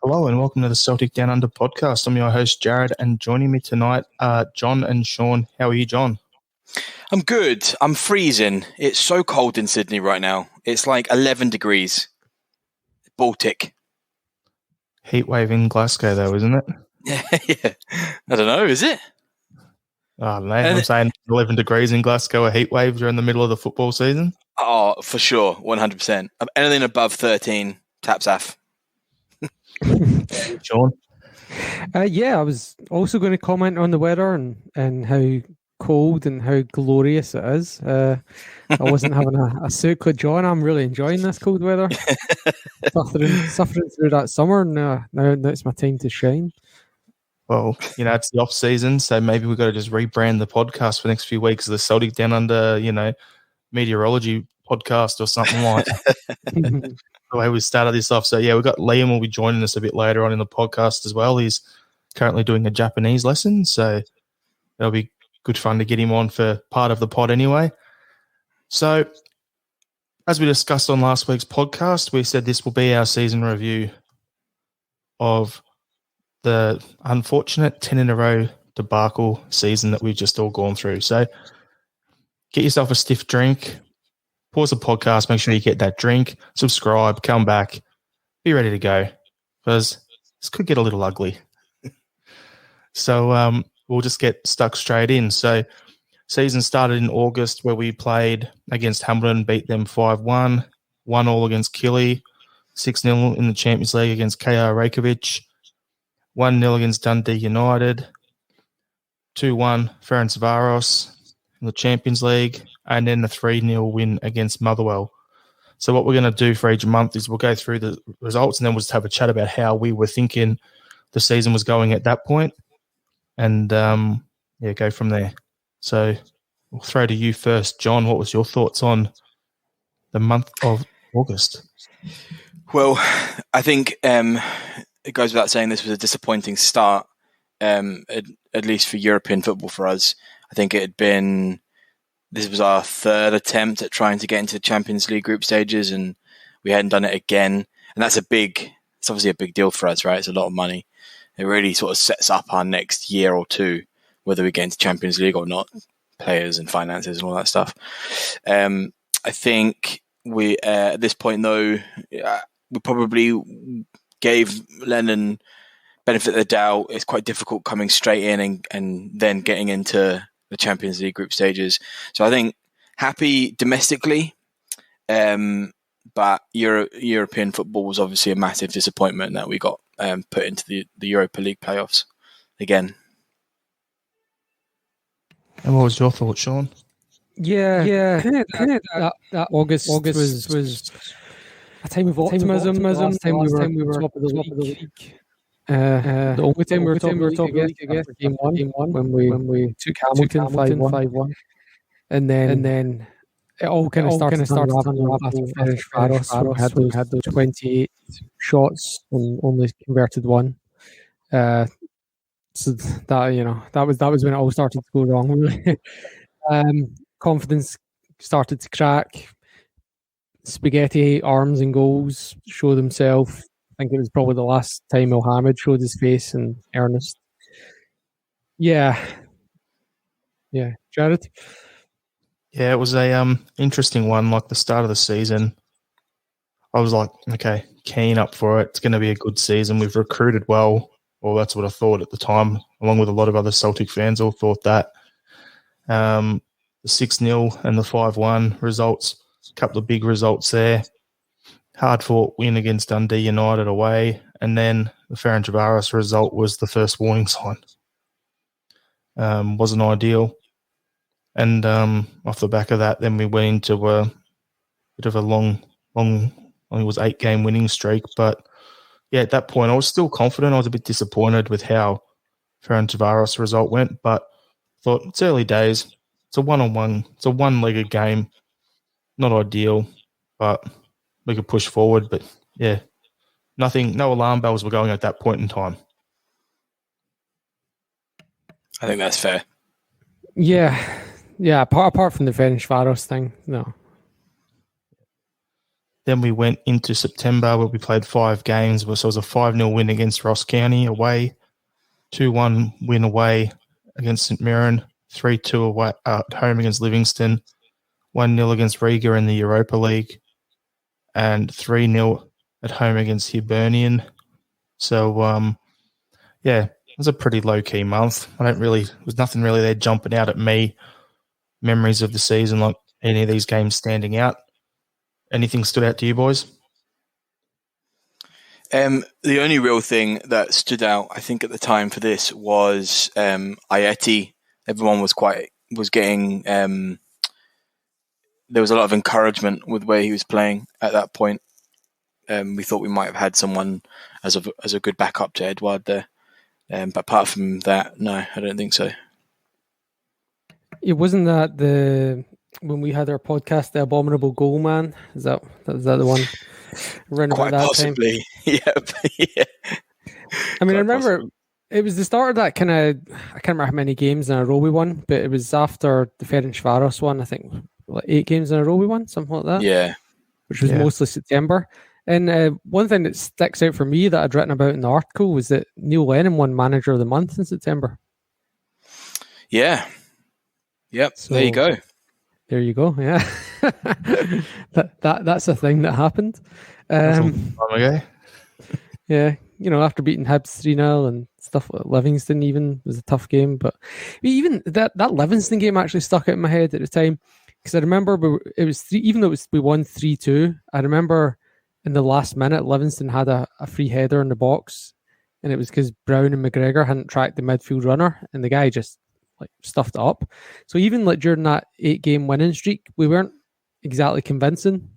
Hello and welcome to the Celtic Down Under podcast. I'm your host, Jarrod, and joining me tonight are John and Sean. How are you, John? I'm good. I'm freezing. It's so cold in Sydney right now. It's like 11 degrees. Baltic. Heat wave in Glasgow, though, isn't it? Yeah. I don't know, is it? Oh, mate, I'm saying 11 degrees in Glasgow, a heat wave during the middle of the football season. Oh, for sure. 100%. Anything above 13, taps off. Sean? I was also going to comment on the weather and how cold and how glorious it is. I wasn't having a suit with John. I'm really enjoying this cold weather. suffering through that summer, and now it's my time to shine. Well, it's the off season, so maybe we've got to just rebrand the podcast for the next few weeks, the Celtic Down Under, meteorology podcast or something like that. The way we started this off. So, yeah, we've got Liam will be joining us a bit later on in the podcast as well. He's currently doing a Japanese lesson, so it'll be good fun to get him on for part of the pod anyway. So, as we discussed on last week's podcast, we said this will be our season review of the unfortunate 10-in-a-row debacle season that we've just all gone through. So, get yourself a stiff drink, pause the podcast, make sure you get that drink, subscribe, come back, be ready to go, because this could get a little ugly. So we'll just get stuck straight in. So season started in August where we played against Hamilton, beat them 5-1, 1-1 against Killy, 6-0 in the Champions League against KR Reykjavik, 1-0 against Dundee United, 2-1 Ferencvaros in the Champions League, and then the 3-0 win against Motherwell. So what we're going to do for each month is we'll go through the results and then we'll just have a chat about how we were thinking the season was going at that point and, go from there. So we'll throw to you first. John, what was your thoughts on the month of August? Well, I think it goes without saying this was a disappointing start, at least for European football for us. I think this was our third attempt at trying to get into the Champions League group stages, and we hadn't done it again. And it's obviously a big deal for us, right? It's a lot of money. It really sort of sets up our next year or two, whether we get into Champions League or not, players and finances and all that stuff. I think we, at this point though, we probably gave Lennon benefit of the doubt. It's quite difficult coming straight in and then getting into the Champions League group stages. So I think happy domestically, but European football was obviously a massive disappointment that we got put into the Europa League playoffs again. And what was your thought, Sean? Yeah. That August was a time of optimism. Last time we were top of the league. The only time we were top of the league, I guess, game one when we took Hamilton 5-1, and then it all kind of started to unravel after Ferencvaros. We had those 28 shots and only converted one. So that was when it all started to go wrong. Really. Confidence started to crack. Spaghetti arms and goals show themselves. I think it was probably the last time Mohamed showed his face in earnest. Yeah. Jarrod? Yeah, it was a interesting one. Like the start of the season, I was like, okay, keen up for it. It's going to be a good season. We've recruited well. Well, that's what I thought at the time, along with a lot of other Celtic fans all thought that. The 6-0 and the 5-1 results, a couple of big results there. Hard-fought win against Dundee United away, and then the Ferencvaros result was the first warning sign. Wasn't ideal. And off the back of that, then we went into a bit of a long, I think it was 8-game winning streak. But, yeah, at that point, I was still confident. I was a bit disappointed with how Ferencvaros result went, but thought it's early days. It's a one-on-one. It's a one-legged game. Not ideal, but we could push forward. But, yeah, no alarm bells were going at that point in time. I think that's fair. Yeah. Apart from the Ferencvaros thing, no. Then we went into September where we played 5 games. So it was a 5-0 win against Ross County away, 2-1 win away against St Mirren, 3-2 away at home against Livingston, 1-0 against Riga in the Europa League, and 3-0 at home against Hibernian. So, it was a pretty low-key month. There was nothing really there jumping out at me. Memories of the season, like any of these games standing out. Anything stood out to you boys? The only real thing that stood out, I think, at the time for this was Ayeti. Everyone was getting. There was a lot of encouragement with where he was playing at that point. We thought we might have had someone as a good backup to Edouard there, but apart from that, no, I don't think so. It wasn't that when we had our podcast, The Abominable Goal Man. Is that the one? Around Quite about that possibly. time? Yeah. I mean, I remember it was the start of that kind of. I can't remember how many games in a row we won, but it was after the Ferencvaros one. I think like 8 games in a row we won, something like that. Yeah, which was mostly September. And one thing that sticks out for me that I'd written about in the article was that Neil Lennon won Manager of the Month in September. Yeah. Yep. So, there you go. There you go. Yeah, that's a thing that happened. Yeah, after beating Hibs 3-0 and stuff like Livingston, even was a tough game. But even that Livingston game actually stuck out in my head at the time because I remember even though we won 3-2. I remember in the last minute Livingston had a free header in the box, and it was because Brown and McGregor hadn't tracked the midfield runner, and the guy just stuffed it up. So even during that 8-game winning streak, we weren't exactly convincing.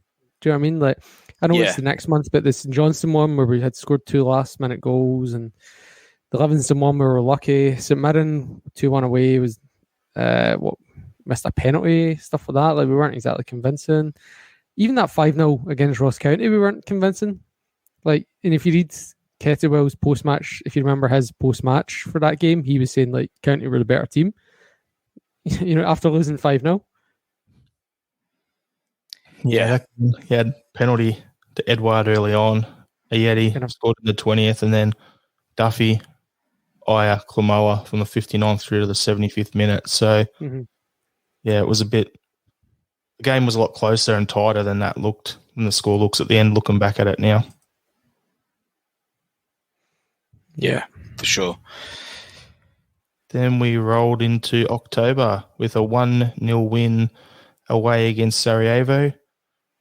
Do you know what I mean? I know it's the next month, but the St Johnstone one where we had scored 2 last-minute goals, and the Livingston one we were lucky. St Mirren 2-1 away was missed a penalty, stuff like that. We weren't exactly convincing. Even that 5-0 against Ross County, we weren't convincing. And if you read Kettlewell's post-match, if you remember his post-match for that game, he was saying County were the better team. After losing 5-0. Yeah, he had penalty to Edouard early on. Ayeti scored in the 20th, and then Duffy, Aya, Klamoa from the 59th through to the 75th minute. So, it was the game was a lot closer and tighter than that looked, and the score looks at the end, looking back at it now. Yeah, for sure. Then we rolled into October with a 1-0 win away against Sarajevo,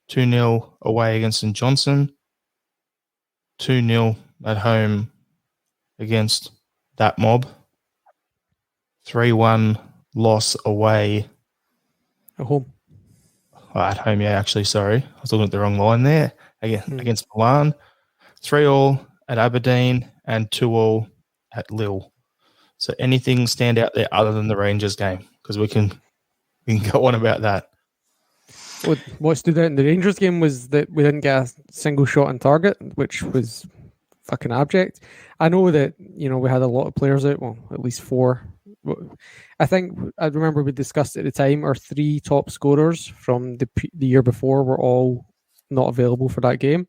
2-0 away against St Johnstone, 2-0 at home against that mob, 3-1 loss away. At home. At home, sorry. I was looking at the wrong line there. Against Milan, 3-3 at Aberdeen, and 2-2 at Lille. So anything stand out there other than the Rangers game? Because we can go on about that. What stood out in the Rangers game was that we didn't get a single shot on target, which was fucking abject. I know that, we had a lot of players out, well, at least 4. I remember we discussed at the time our 3 top scorers from the year before were all not available for that game.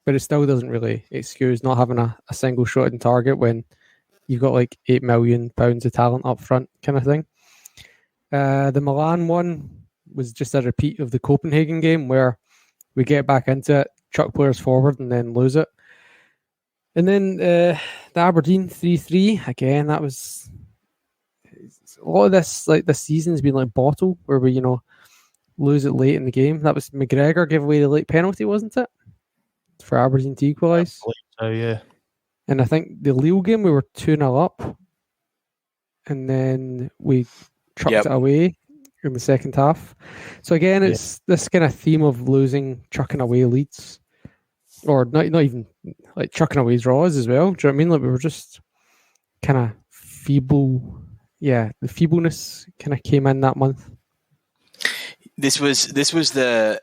But it still doesn't really excuse not having a single shot in target when you've got £8 million of talent up front kind of thing. The Milan one was just a repeat of the Copenhagen game where we get back into it, chuck players forward and then lose it. And then the Aberdeen 3-3, again, that was a lot of this, this season's been bottle where we, lose it late in the game. That was McGregor gave away the late penalty, wasn't it? For Aberdeen to equalise. So, yeah. And I think the Lille game, we were 2-0 up. And then we chucked it away in the second half. So again, it's this kind of theme of chucking away leads. Or not even chucking away draws as well. Do you know what I mean? We were just kind of feeble. Yeah, the feebleness kind of came in that month. This was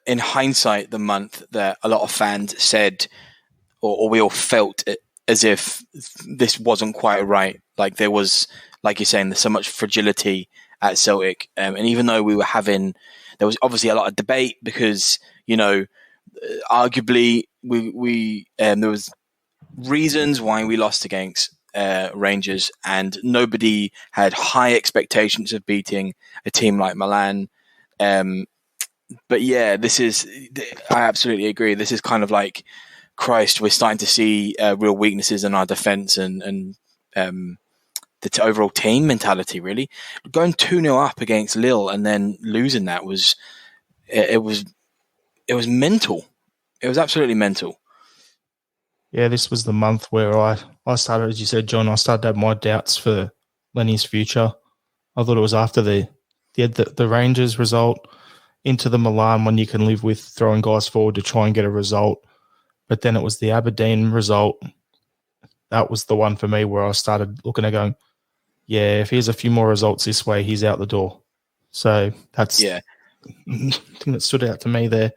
in hindsight the month that a lot of fans said, or we all felt it, as if this wasn't quite right. There was, like you're saying, there's so much fragility at Celtic, and even though there was obviously a lot of debate because arguably, we there was reasons why we lost against Rangers, and nobody had high expectations of beating a team like Milan. But yeah, I absolutely agree. This is kind of like, Christ, we're starting to see real weaknesses in our defense and the overall team mentality. Really, going 2-0 up against Lille and then losing that was mental. It was absolutely mental. Yeah, this was the month where I started, as you said, John, I started to have my doubts for Lenny's future. I thought it was after the Rangers result into the Milan one you can live with, throwing guys forward to try and get a result. But then it was the Aberdeen result. That was the one for me where I started looking at going, yeah, if he has a few more results this way, he's out the door. So that's the thing that stood out to me there.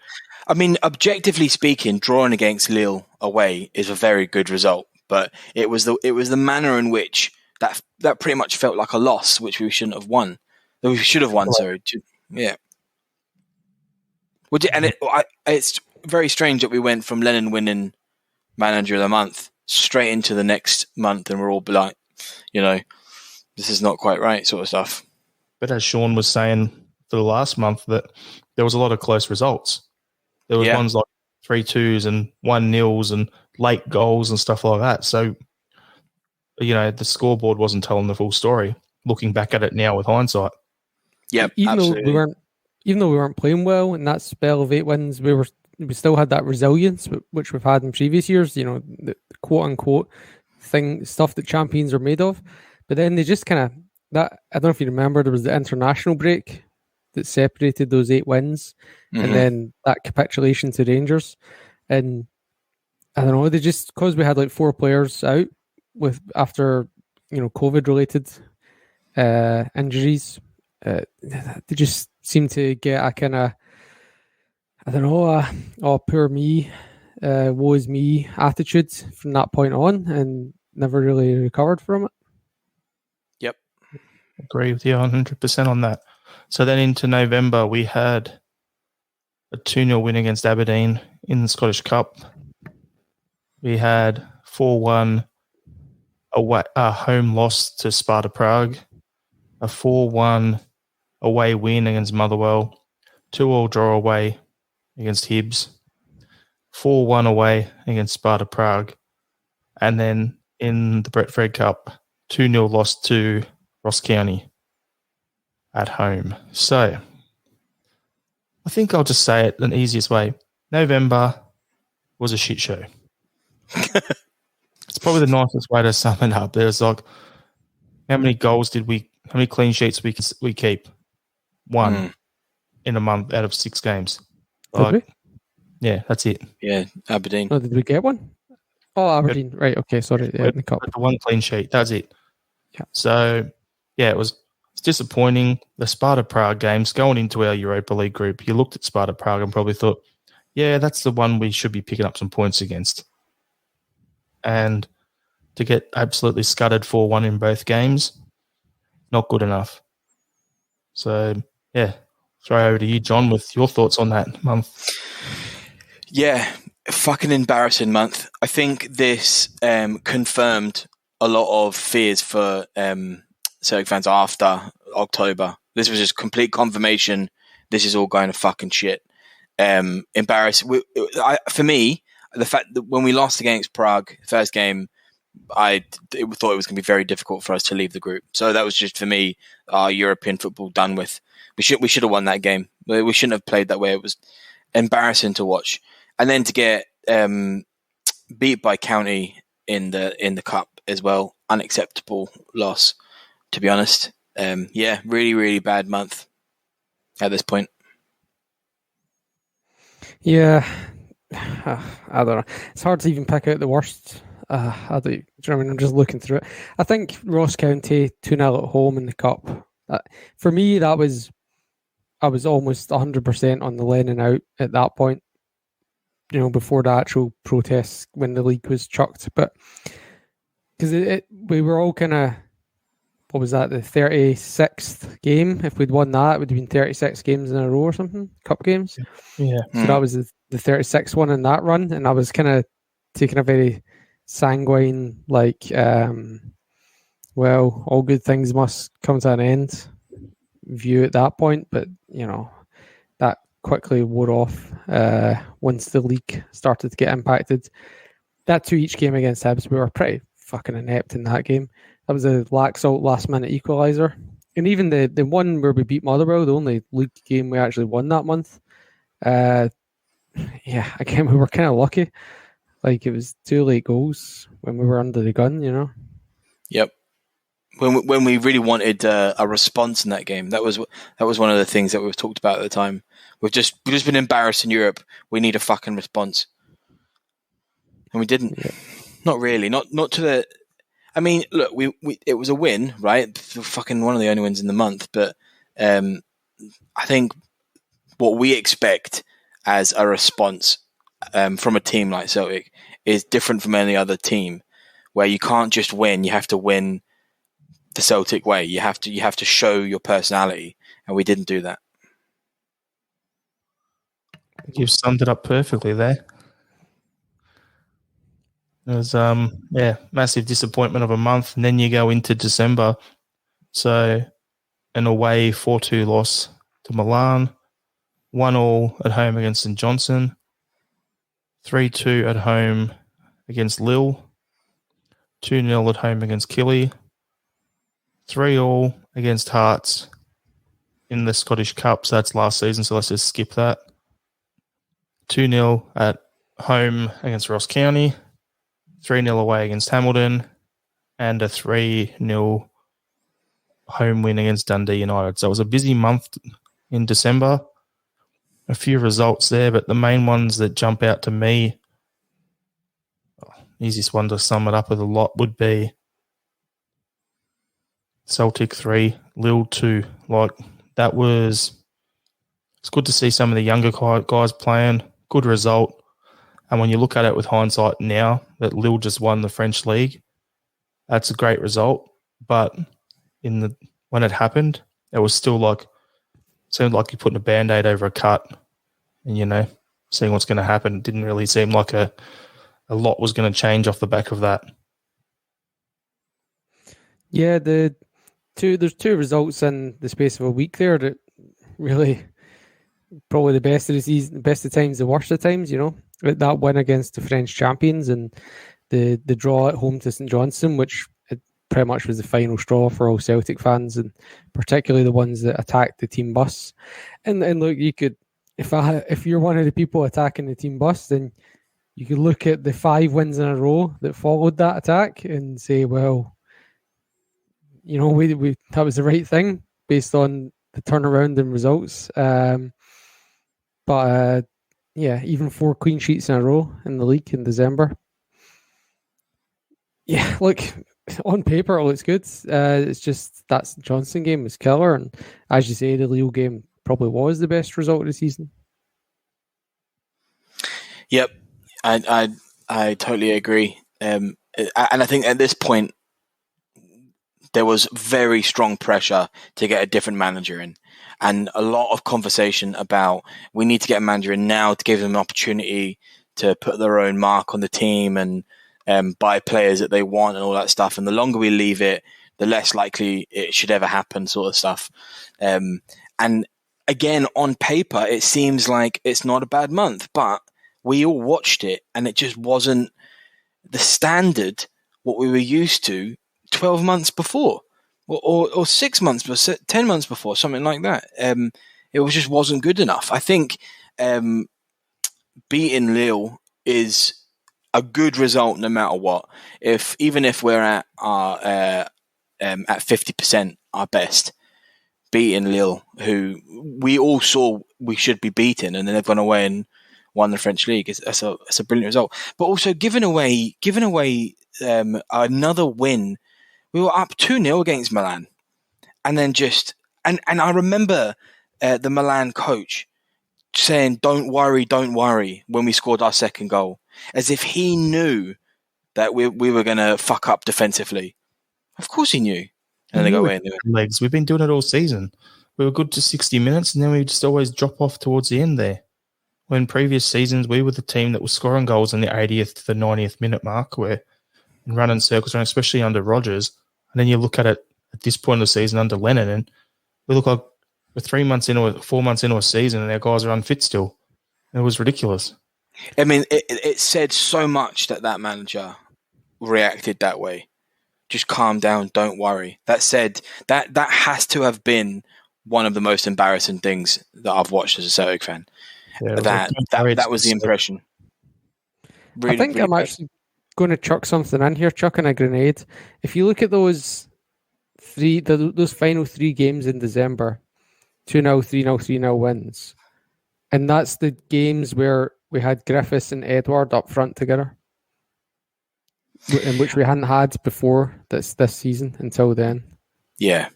I mean, objectively speaking, drawing against Lille away is a very good result, but it was the manner in which that pretty much felt like a loss, which we shouldn't have won. That we should have won. Sorry, yeah. It's very strange that we went from Lennon winning Manager of the Month straight into the next month, and we're all like, this is not quite right, sort of stuff. But as Sean was saying for the last month, that there was a lot of close results. There was ones like 3-2s and 1-0s and late goals and stuff like that. So, the scoreboard wasn't telling the full story. Looking back at it now with hindsight. Yeah, even though we weren't playing well in that spell of 8 wins, we still had that resilience which we've had in previous years. The quote unquote stuff that champions are made of. But then they just kind of I don't know if you remember, there was the international break that separated those 8 wins, and then that capitulation to Rangers. And I don't know, they just, because we had like 4 players out after COVID related injuries, they just seem to get a kind of, I don't know, oh, poor me, woe is me attitude from that point on, and never really recovered from it. Yep. Agree with you 100% on that. So then into November, we had a 2-0 win against Aberdeen in the Scottish Cup. We had 4-1 a home loss to Sparta Prague, a 4-1 away win against Motherwell, 2-2 draw away against Hibs, 4-1 away against Sparta Prague, and then in the Brett Fred Cup, 2-0 loss to Ross County at home. So I think I'll just say it the easiest way. November was a shit show. It's probably the nicest way to sum it up. There's like, how many clean sheets we keep? 1 in a month out of 6 games. Yeah, that's it. Yeah, Aberdeen. Oh, did we get one? Oh, Aberdeen. Right, okay, sorry. Yeah, in the cup. 1 clean sheet, that's it. Yeah. So, yeah, it's disappointing. The Sparta Prague games, going into our Europa League group, you looked at Sparta Prague and probably thought, yeah, that's the one we should be picking up some points against. And to get absolutely scuttered 4-1 in both games, not good enough. So, yeah, throw over to you, John, with your thoughts on that month. Yeah, fucking embarrassing month. I think this confirmed a lot of fears for Celtic fans after October. This was just complete confirmation. This is all going to fucking shit. Embarrassing. For me, the fact that when we lost against Prague, first game, I thought it was going to be very difficult for us to leave the group. So that was just, for me, our European football done with. We should have won that game. We shouldn't have played that way. It was embarrassing to watch. And then to get beat by County in the cup as well, unacceptable loss, to be honest. Yeah, really, really bad month at this point. Yeah, I don't know. It's hard to even pick out the worst. I don't, do you know what I mean? I'm just looking through it. I think Ross County 2-0 at home in the cup. For me, I was almost 100% on the Lennon out at that point. Before the actual protests when the league was chucked, but because we were all kind of, what was that, the 36th game? If we'd won that, it would have been 36 games in a row or something, cup games. Yeah. So that was the 36 one in that run, and I was kind of taking a very sanguine, like, well, all good things must come to an end view at that point. But, that quickly wore off once the league started to get impacted. That 2 each game against Hibs, we were pretty fucking inept in that game. That was a Laxalt last-minute equaliser. And even the one where we beat Motherwell, the only league game we actually won that month, again, we were kind of lucky. Like, it was 2 late goals when we were under the gun, Yep. When we really wanted a response in that game, that was one of the things that we've talked about at the time. We've just been embarrassed in Europe. We need a fucking response, and we didn't. Yeah. Not really. Not to the. I mean, look, we it was a win, right? Fucking one of the only wins in the month, but I think what we expect as a response from a team like Celtic is different from any other team, where you can't just win; you have to win the Celtic way. You have to show your personality, and we didn't do that. You've summed it up perfectly there. It was massive disappointment of a month, and then you go into December. So an away 4-2 loss to Milan, 1-1 at home against St Johnson, 3-2 at home against Lille, 2-0 at home against Killy, 3-3 against Hearts in the Scottish Cup, so that's last season, so let's just skip that. 2-0 at home against Ross County, 3-0 away against Hamilton, and a 3-0 home win against Dundee United. So it was a busy month in December. A few results there, but the main ones that jump out to me, easiest one to sum it up with a lot would be Celtic 3, Lille 2. Like, it's good to see some of the younger guys playing. Good result. And when you look at it with hindsight now that Lille just won the French league, that's a great result. But when it happened, it was still seemed like you're putting a Band-Aid over a cut and, seeing what's going to happen. It didn't really seem like a lot was going to change off the back of that. Yeah, there's 2 results in the space of a week there that really probably the best of the season, the best of times, the worst of times, That win against the French champions and the draw at home to St Johnstone, which it pretty much was the final straw for all Celtic fans, and particularly the ones that attacked the team bus. And look, you could, if you're one of the people attacking the team bus, then you could look at the 5 wins in a row that followed that attack and say, well, we that was the right thing based on the turnaround and results. But even 4 clean sheets in a row in the league in December. Yeah, look, on paper it looks good. It's just that Johnson game was killer, and as you say, the Lille game probably was the best result of the season. Yep, I totally agree. And I think at this point there was very strong pressure to get a different manager in. And a lot of conversation about we need to get a manager in now to give them an opportunity to put their own mark on the team and buy players that they want and all that stuff. And the longer we leave it, the less likely it should ever happen, sort of stuff. And again, on paper, it seems like it's not a bad month, but we all watched it and it just wasn't the standard what we were used to 12 months before. Or 6 months, 10 months before, something like that. It just wasn't good enough. I think beating Lille is a good result no matter what. Even if we're at our at 50% our best, beating Lille, who we all saw we should be beaten, and then they've gone away and won the French league. That's a brilliant result. But also giving away another win. We were up 2-0 against Milan. And then and I remember the Milan coach saying, don't worry, when we scored our second goal. As if he knew that we were going to fuck up defensively. Of course he knew. And then they go away and do it. Legs. We've been doing it all season. We were good to 60 minutes and then we just always drop off towards the end there. when previous seasons we were the team that was scoring goals in the 80th to the 90th minute mark, where and running circles around, especially under Rodgers. And then you look at it at this point of the season under Lennon, and we look like we're 4 months into a season, and our guys are unfit still. It was ridiculous. I mean, it said so much that manager reacted that way. Just calm down, don't worry. That said, that has to have been one of the most embarrassing things that I've watched as a Celtic fan. Yeah, that was the impression. Really, I think I'm actually going to chuck something in here, chucking a grenade. If you look at those final 3 games in December, 2-0, 3-0, 3-0 wins, and that's the games where we had Griffiths and Edward up front together, in which we hadn't had before this season until then. Yeah.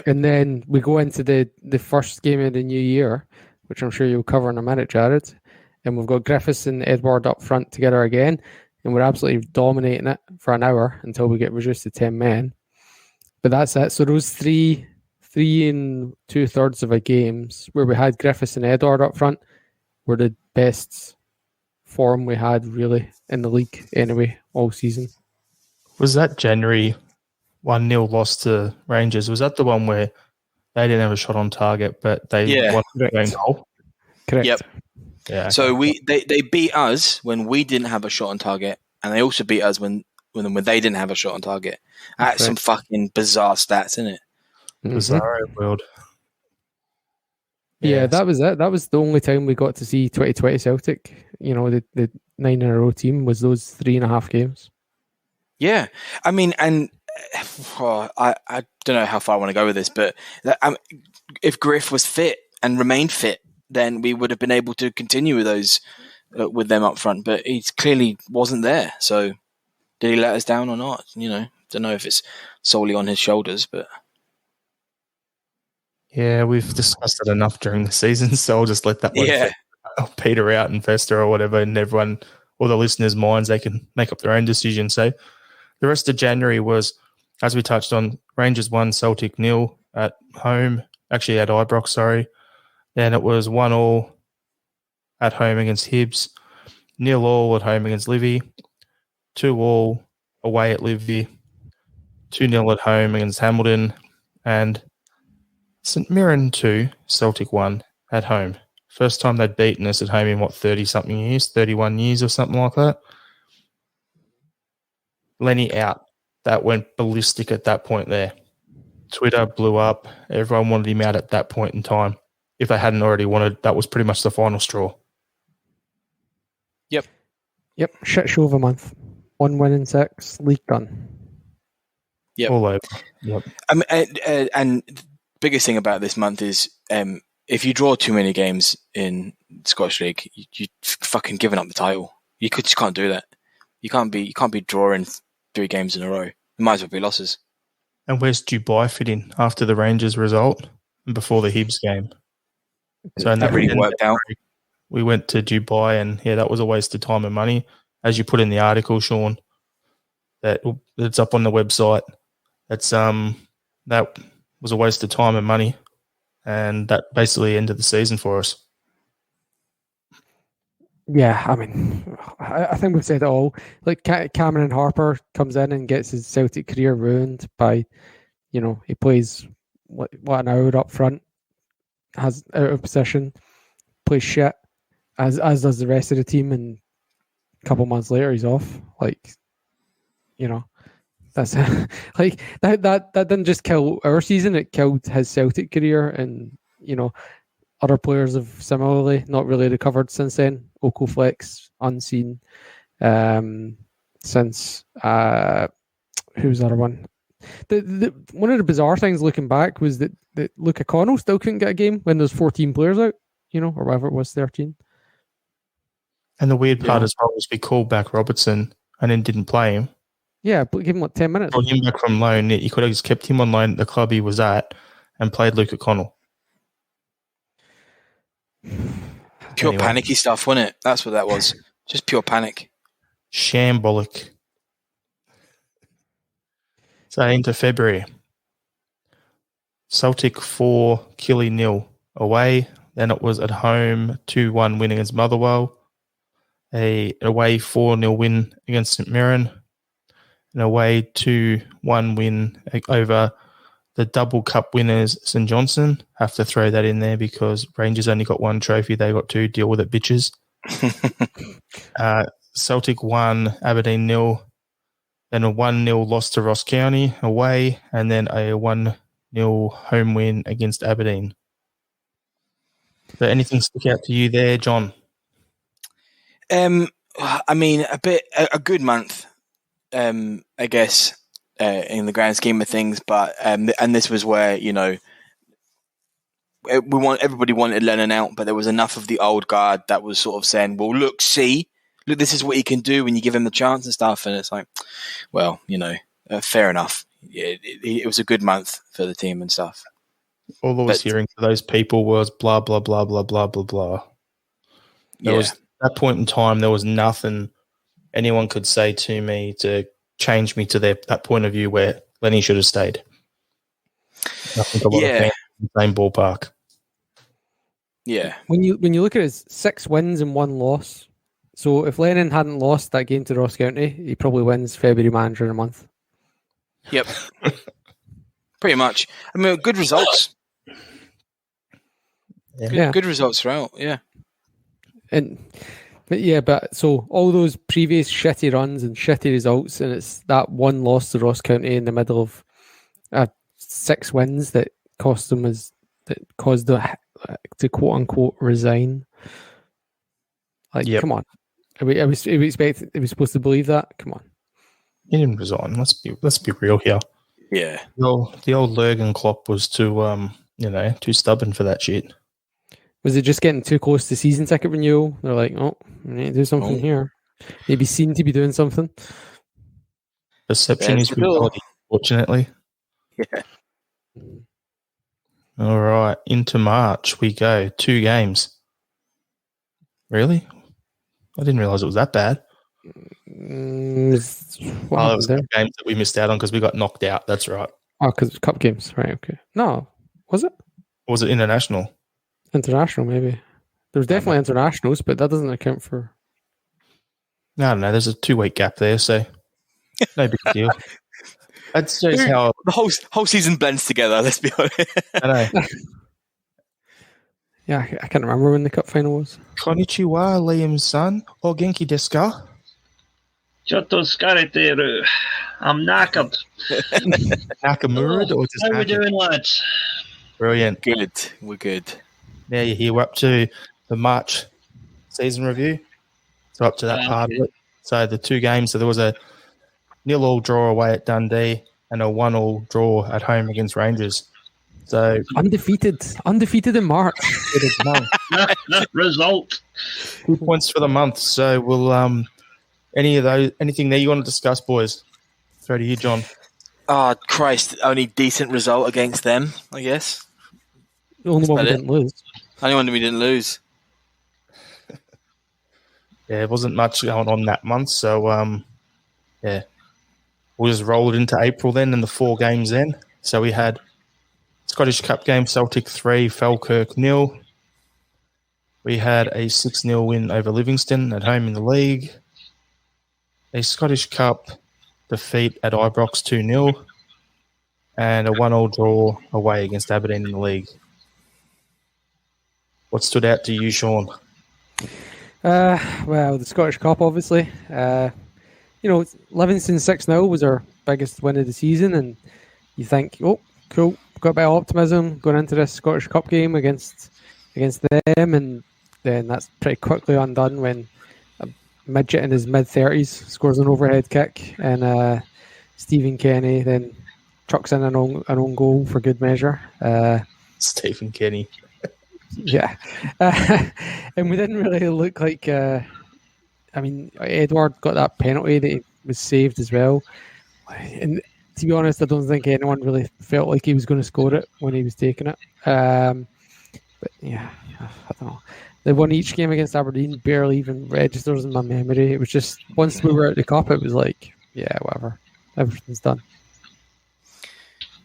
And then we go into the first game of the new year, which I'm sure you'll cover in a minute, Jarrod, and we've got Griffiths and Edward up front together again, and we're absolutely dominating it for an hour until we get reduced to 10 men. But that's it. So those 3 2/3 of our games where we had Griffiths and Edward up front were the best form we had really in the league anyway all season. Was that January 1-0 loss to Rangers? Was that the one where they didn't have a shot on target, but they won the game goal? Correct. Yep. Yeah. So they beat us when we didn't have a shot on target, and they also beat us when they didn't have a shot on target. That's some fucking bizarre stats, isn't it? Bizarre world. Yeah, that was it. That was the only time we got to see 2020 Celtic. You know, the 9 in a row team was those 3.5 games. Yeah, I mean, and I don't know how far I want to go with this, but if Griff was fit and remained fit, then we would have been able to continue with those with them up front. But he clearly wasn't there. So did he let us down or not? You know, don't know if it's solely on his shoulders, but. Yeah, we've discussed it enough during the season, so I'll just let that one peter out and fester or whatever, and everyone, all the listeners' minds, they can make up their own decision. So the rest of January was, as we touched on, Rangers 1, Celtic 0 at home, actually at Ibrox, sorry. Then it was 1-1 at home against Hibs, 0-0 at home against Livy, 2-2 away at Livy, 2-0 at home against Hamilton, and St Mirren 2, Celtic 1 at home. First time they'd beaten us at home in, 30-something years, 31 years or something like that. Lenny out. That went ballistic at that point there. Twitter blew up. Everyone wanted him out at that point in time. If they hadn't already wanted, that was pretty much the final straw. Yep. Shit show of a month. 1 win in 6, league done. Yep. All over. Yep. And biggest thing about this month is if you draw too many games in Scottish League, you fucking giving up the title. You just can't do that. You can't be drawing 3 games in a row. It might as well be losses. And where's Dubai fit in after the Rangers result and before the Hibs game? So that really worked out. We went to Dubai, and that was a waste of time and money, as you put in the article, Sean. That's up on the website. That was a waste of time and money, and that basically ended the season for us. Yeah, I mean, I think we've said it all. Like Cameron Harper comes in and gets his Celtic career ruined by, he plays what an hour up front, has out of position, plays shit, as does the rest of the team, and a couple months later he's off. That's like that didn't just kill our season; it killed his Celtic career, and other players have similarly not really recovered since then. Okoflex unseen since who's the other one? The one of the bizarre things looking back was that Luke O'Connell still couldn't get a game when there's 14 players out, or whatever it was, 13. And the weird part as well was we called back Robertson and then didn't play him. Yeah, but give him 10 minutes. Brought him back from loan. You could have just kept him on loan at the club he was at and played Luke O'Connell. Pure panicky stuff, wasn't it? That's what that was. Just pure panic. Shambolic. So into February. Celtic 4, Killy 0 away. Then it was at home 2-1 win against Motherwell. A away 4-0 win against St Mirren. An away 2-1 win over the double cup winners St Johnstone. Have to throw that in there because Rangers only got one trophy. They got two. Deal with it, bitches. Celtic 1, Aberdeen 0. Then a 1-0 loss to Ross County away. And then a 1-0 home win against Aberdeen. So anything stick out to you there, John? I mean, a good month, I guess, in the grand scheme of things. But and this was where everybody wanted Lennon out, but there was enough of the old guard that was sort of saying, "Well, look, this is what he can do when you give him the chance and stuff." And it's like, well, fair enough. It was a good month for the team and stuff. All I was hearing for those people was blah, blah, blah, blah, blah, blah, blah. At that point in time, there was nothing anyone could say to me to change me to that point of view where Lenny should have stayed. I think a lot of fans in the same ballpark. Yeah. When you look at his 6 wins and 1 loss, so if Lennon hadn't lost that game to Ross County, he probably wins February Manager in a month. Yep. Pretty much. I mean, good results. Good results throughout, yeah. But so all those previous shitty runs and shitty results, and it's that 1 loss to Ross County in the middle of 6 wins that caused them to quote unquote resign. Come on, are we supposed to believe that? Come on, he didn't resign. Let's be real here. Yeah, the old Lurgan Klopp was too stubborn for that shit. Was it just getting too close to season ticket renewal? They're like, oh, we need to do something here. Maybe seen to be doing something. Perception is reality, fortunately. Yeah. All right, into March we go. 2 games. Really? I didn't realise it was that bad. It was the games that we missed out on because we got knocked out. That's right. Oh, because it's cup games. Right, okay. No, was it? Or was it international? International, maybe. There's definitely internationals, but that doesn't account for... No, I don't know. There's a 2-week gap there, so no big deal. That shows how... The whole season blends together, let's be honest. I know. Yeah, I can't remember when the cup final was. Konnichiwa, Liam's son. O genki desu ka? Chotto skareteru. I'm knackered. Nakamura? Or just how are we doing, lads? Brilliant. Good. We're good. Now you're here. We're up to the March season review. So up to that part of it. So the 2 games. So there was a 0-0 draw away at Dundee and a 1-1 draw at home against Rangers. So undefeated in March. Result. 2 points for the month. So we'll anything there you want to discuss, boys? Throw to you, John. Oh, Christ. Only decent result against them, I guess. The only one we didn't lose. Only one we didn't lose. Yeah, it wasn't much going on that month. So, we'll just roll it into April then and the 4 games then. So we had Scottish Cup game, Celtic 3, Falkirk 0. We had a 6-0 win over Livingston at home in the league. A Scottish Cup defeat at Ibrox 2-0. And a 1-1 draw away against Aberdeen in the league. What stood out to you, Sean? Well, the Scottish Cup, obviously. Livingston 6-0 was our biggest win of the season, and you think, oh, cool, got a bit of optimism going into this Scottish Cup game against them, and then that's pretty quickly undone when a midget in his mid-30s scores an overhead kick, and Stephen Kenny then chucks in an own goal for good measure. Stephen Kenny. Yeah. And we didn't really look like... Edward got that penalty that he was saved as well. And to be honest, I don't think anyone really felt like he was going to score it when he was taking it. But yeah, I don't know. They won each game against Aberdeen, barely even registers in my memory. It was just, once we were at the cup, it was like, yeah, whatever. Everything's done.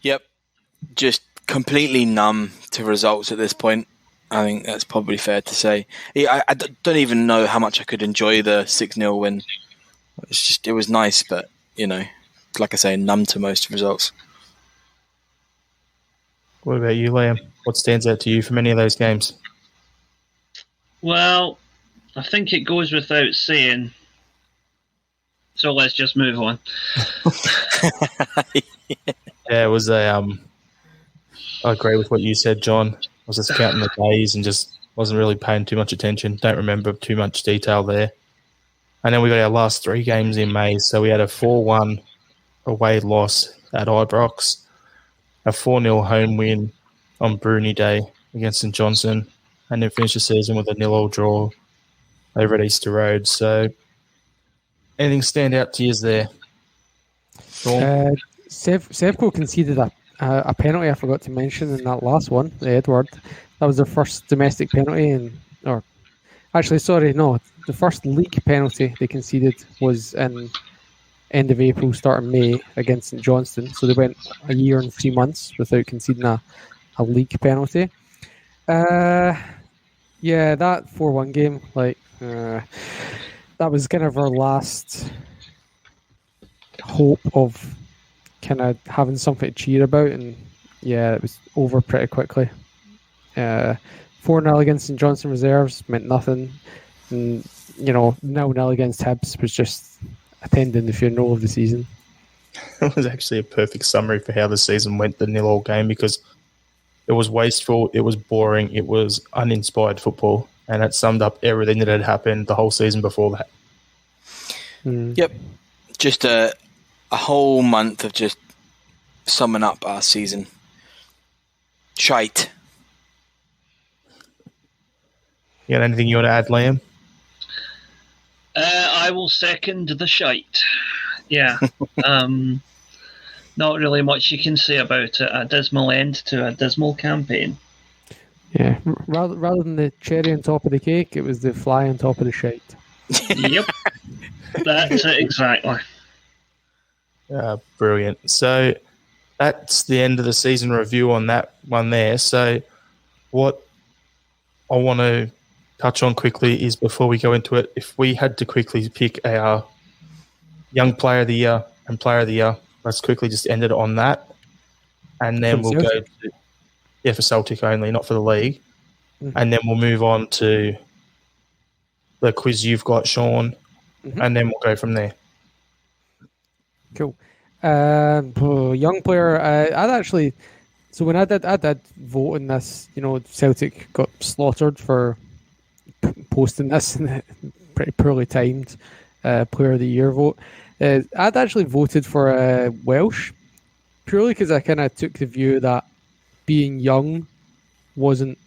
Yep. Just completely numb to results at this point. I think that's probably fair to say. Yeah, I don't even know how much I could enjoy the 6-0 win. It was nice, but, like I say, numb to most results. What about you, Liam? What stands out to you from any of those games? Well, I think it goes without saying. So let's just move on. Yeah, it was I agree with what you said, John. I was just counting the days and just wasn't really paying too much attention. Don't remember too much detail there. And then we got our last 3 games in May. So we had a 4-1 away loss at Ibrox, a 4-0 home win on Bruni Day against St Johnstone, and then finished the season with a 0-0 draw over at Easter Road. So anything stand out to you there? Sevco conceded a penalty I forgot to mention in that last one, Edward. That was their first domestic penalty, the first league penalty they conceded was in end of April, start of May against St Johnstone. So they went a year and 3 months without conceding a league penalty. That 4-1 game, that was kind of our last hope of kind of having something to cheer about, and it was over pretty quickly. 4-0 against St Johnstone reserves meant nothing, and 0-0 against Hibs was just attending the funeral of the season. It was actually a perfect summary for how the season went, the 0-0 game, because it was wasteful, it was boring, it was uninspired football, and it summed up everything that had happened the whole season before that. Yep. Just a whole month of just summing up our season. Shite. You got anything you want to add, Liam? I will second the shite. Yeah. Not really much you can say about it. A dismal end to a dismal campaign. Yeah. Rather than the cherry on top of the cake, it was the fly on top of the shite. Yep. That's it exactly. Brilliant. So that's the end of the season review on that one there. So what I want to touch on quickly is, before we go into it, if we had to quickly pick our young player of the year and player of the year, let's quickly just end it on that. And then we'll go to, for Celtic only, not for the league. Mm-hmm. And then we'll move on to the quiz you've got, Sean, and then we'll go from there. Cool. Young player, when I did vote in this, Celtic got slaughtered for posting this in pretty poorly timed player of the year vote. I'd actually voted for Welsh, purely because I kind of took the view that being young wasn't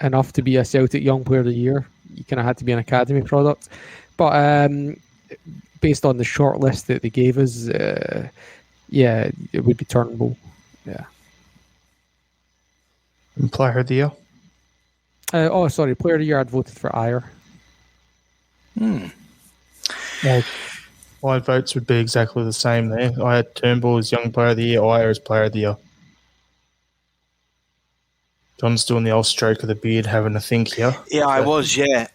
enough to be a Celtic young player of the year. You kind of had to be an academy product. But based on the short list that they gave us, it would be Turnbull. Yeah. And player of the year? Player of the year, I'd voted for Ayer. Well, my votes would be exactly the same there. I had Turnbull as young player of the year, Ayer as player of the year. John's doing the old stroke of the beard, having a think here. Yeah, I was, yeah.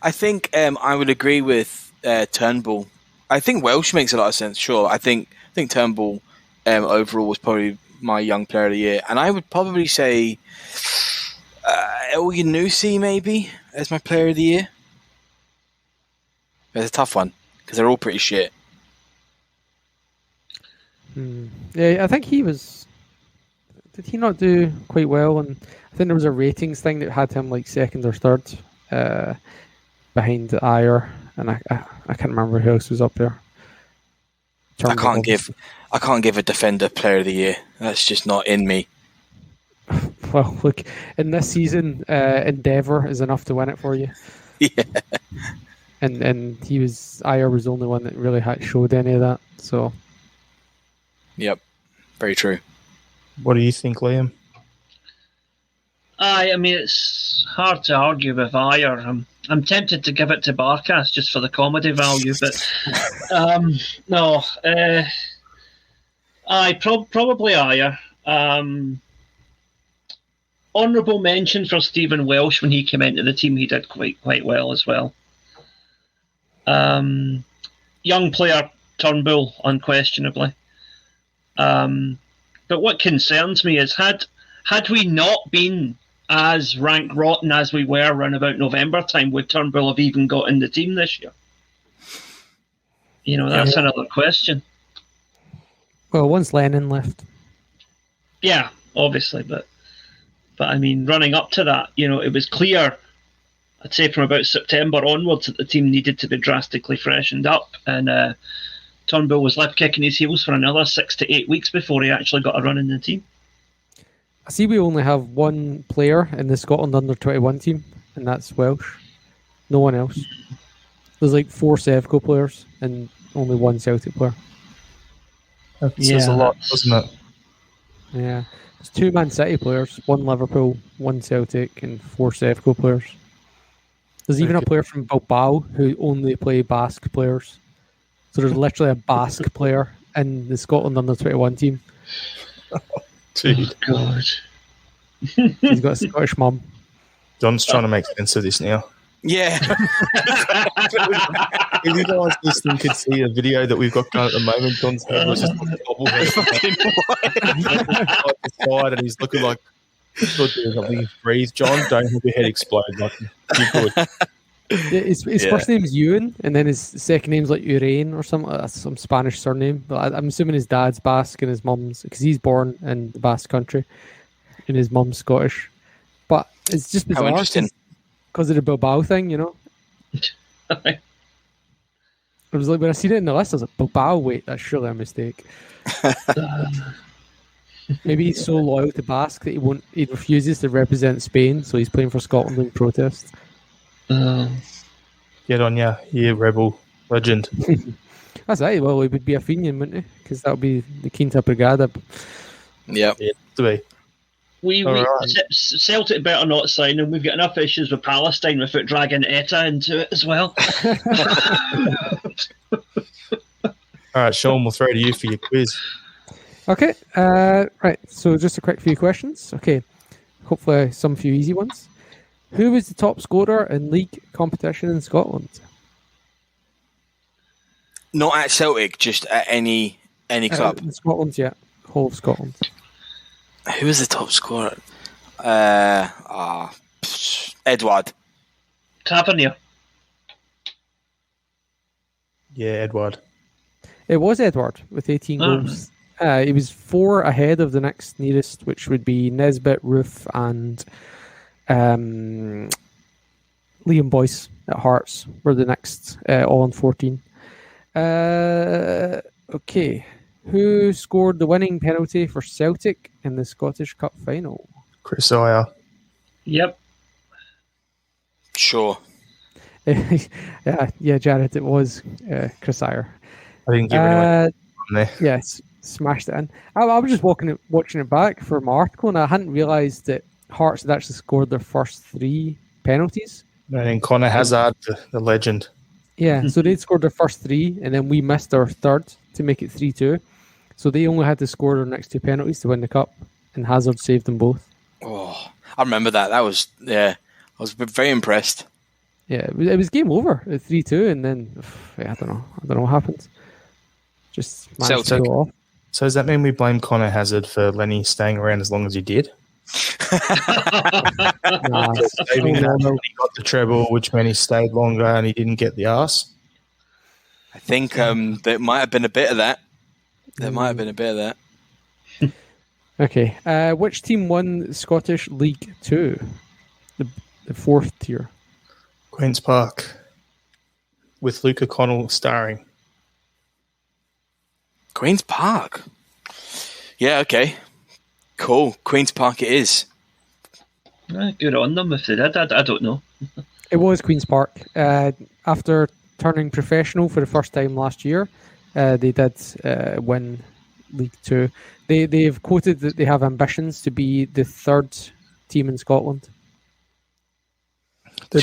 I think I would agree with Turnbull. I think Welsh makes a lot of sense, sure. I think Turnbull overall was probably my young player of the year. And I would probably say Elyounoussi maybe as my player of the year. It's a tough one because they're all pretty shit. Yeah, I think he was... Did he not do quite well? And I think there was a ratings thing that had him like second or third behind Ayer, and I can't remember who else was up there. I can't give a defender player of the year. That's just not in me. Well, look, in this season, endeavour is enough to win it for you. Yeah. And Ayer was the only one that really showed any of that. So. Yep, very true. What do you think, Liam? I mean, it's hard to argue with Ayer. I'm tempted to give it to Barkas just for the comedy value, but no. Probably Ayer. honourable mention for Stephen Welsh when he came into the team. He did quite well as well. Young player Turnbull, unquestionably. But what concerns me is had we not been as rank rotten as we were around about November time, would Turnbull have even got in the team this year? That's another question. Well, once Lennon left. Yeah, obviously, but I mean, running up to that, it was clear, I'd say from about September onwards, that the team needed to be drastically freshened up, and Turnbull was left kicking his heels for another 6 to 8 weeks before he actually got a run in the team. I see we only have one player in the Scotland under-21 team, and that's Welsh. No one else. There's like 4 Sevco players and only 1 Celtic player. That says a lot, doesn't it? Yeah. There's 2 Man City players, 1 Liverpool, 1 Celtic, and 4 Sevco players. There's even a player from Bilbao who only play Basque players. So there's literally a Basque player in the Scotland under-21 team. Dude. Oh, God. He's got a Scottish mum. John's trying to make sense of this now. Yeah. If you guys listening could see a video that we've got going at the moment, John's head was just like a bobblehead. And he's looking like, breathe, John. Don't have your head explode. Like, you're good. His first name's Ewan, and then his second name's like Urain or some Spanish surname. But I'm assuming his dad's Basque and his mum's, because he's born in the Basque country, and his mum's Scottish. But it's just bizarre. How interesting. Because of the Bilbao thing, I was like, when I seen it in the list, I was like, Bilbao, wait, that's surely a mistake. Maybe he's so loyal to Basque that he refuses to represent Spain, so he's playing for Scotland in protest. Get on ya, you rebel legend. That's right. Well, he would be a Fenian, wouldn't he? Because that would be the Quinta Brigada. Yeah. To be. Celtic better not sign him. We've got enough issues with Palestine without dragging ETA into it as well. All right, Sean, we'll throw to you for your quiz. Okay. Right. So just a quick few questions. Okay. Hopefully some few easy ones. Who was the top scorer in league competition in Scotland? Not at Celtic, just at any club. In Scotland, yeah. Whole of Scotland. Who was the top scorer? Edward. Tavernier. Yeah, Edward. It was Edward with 18 goals. He was 4 ahead of the next nearest, which would be Nesbitt, Roof, and Liam Boyce at Hearts were the next, all on 14. Okay. Who scored the winning penalty for Celtic in the Scottish Cup final? Chris Aya. Yep. Sure. yeah, Jarrod, it was Chris Aya. I didn't give anyone there. Yes, smashed it in. I was just watching it back for my article, and I hadn't realised that Hearts had actually scored their first 3 penalties. And then Conor Hazard, the legend. Yeah, so they'd scored their first 3, and then we missed our third to make it 3-2. So they only had to score their next 2 penalties to win the cup, and Hazard saved them both. Oh, I remember that. That was, I was very impressed. Yeah, it was game over at 3-2, and then I don't know what happened. Just managed to go off. So does that mean we blame Conor Hazard for Lenny staying around as long as he did? He got the treble, which meant he stayed longer and he didn't get the arse. I think there might have been a bit of that. Okay. Which team won Scottish League 2? The 4th tier. Queen's Park. With Luke O'Connell starring. Queen's Park? Yeah, okay. Cool. Queen's Park it is. Good on them if they did. I don't know. It was Queen's Park. After turning professional for the first time last year, they did win League 2. They've quoted that they have ambitions to be the 3rd team in Scotland. Well,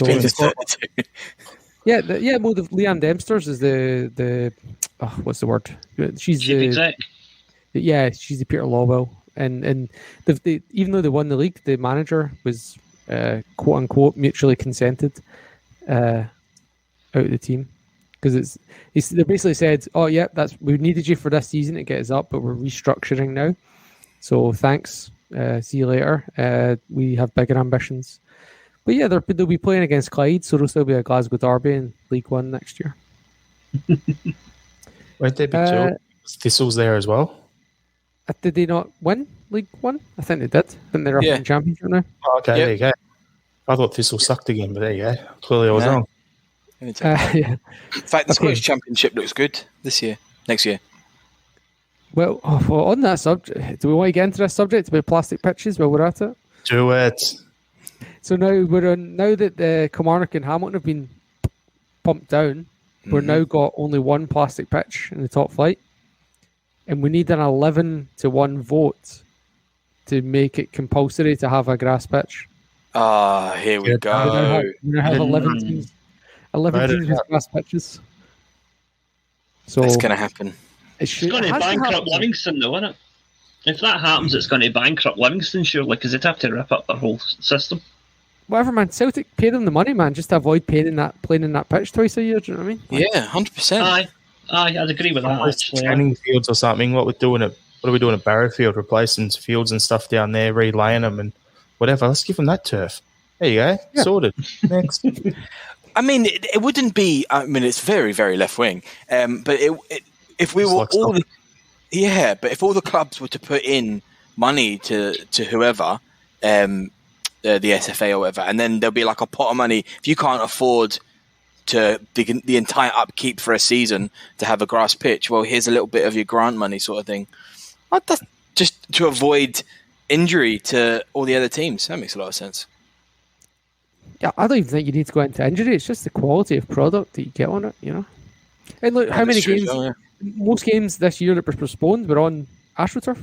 Leanne Dempsters is the what's the word? She's Chief exec. Yeah, she's the Peter Lawwell And even though they won the league, the manager was quote unquote mutually consented out of the team, because they basically said, "Oh yeah, we needed you for this season to get us up, but we're restructuring now. So thanks. See you later. We have bigger ambitions." But yeah, they'll be playing against Clyde, so there'll still be a Glasgow derby in League One next year. Won't they be two? Thistle's there as well. Did they not win League One? I think they did. I think they're up in Championship now. Oh, okay, There you go. I thought Thistle sucked again, but there you go. Clearly I was wrong. Yeah. In fact, the Scottish Championship looks good next year. Well, on that subject, do we want to get into this subject about plastic pitches while we're at it? Do it. So now now that the Kilmarnock and Hamilton have been pumped down, we're now got only one plastic pitch in the top flight, and we need an 11-1 vote to make it compulsory to have a grass pitch. Here we go. We now have 11 teams. 11 teams with grass pitches. So it's going to happen. It's going to bankrupt Livingston, though, isn't it? If that happens, it's going to bankrupt Livingston, surely, because they'd have to rip up their whole system. Whatever, man. Celtic pay them the money, man, just to avoid playing in that pitch twice a year. Do you know what I mean? Yeah, 100%. Aye, I'd agree with that. Actually, training fields or something. What are we doing at Barrowfield? Replacing fields and stuff down there, relaying them and whatever. Let's give them that turf. There you go. Yeah. Sorted. Next. I mean, it wouldn't be. I mean, it's very, very left wing. But if we were all but if all the clubs were to put in money to whoever, the SFA or whatever, and then there'll be like a pot of money. If you can't afford the entire upkeep for a season to have a grass pitch, well, here's a little bit of your grant money, sort of thing. That's just to avoid injury to all the other teams. That makes a lot of sense. Yeah, I don't even think you need to go into injury. It's just the quality of product that you get on it, you know. And look, how many games? Most games this year that were postponed were on AstroTurf.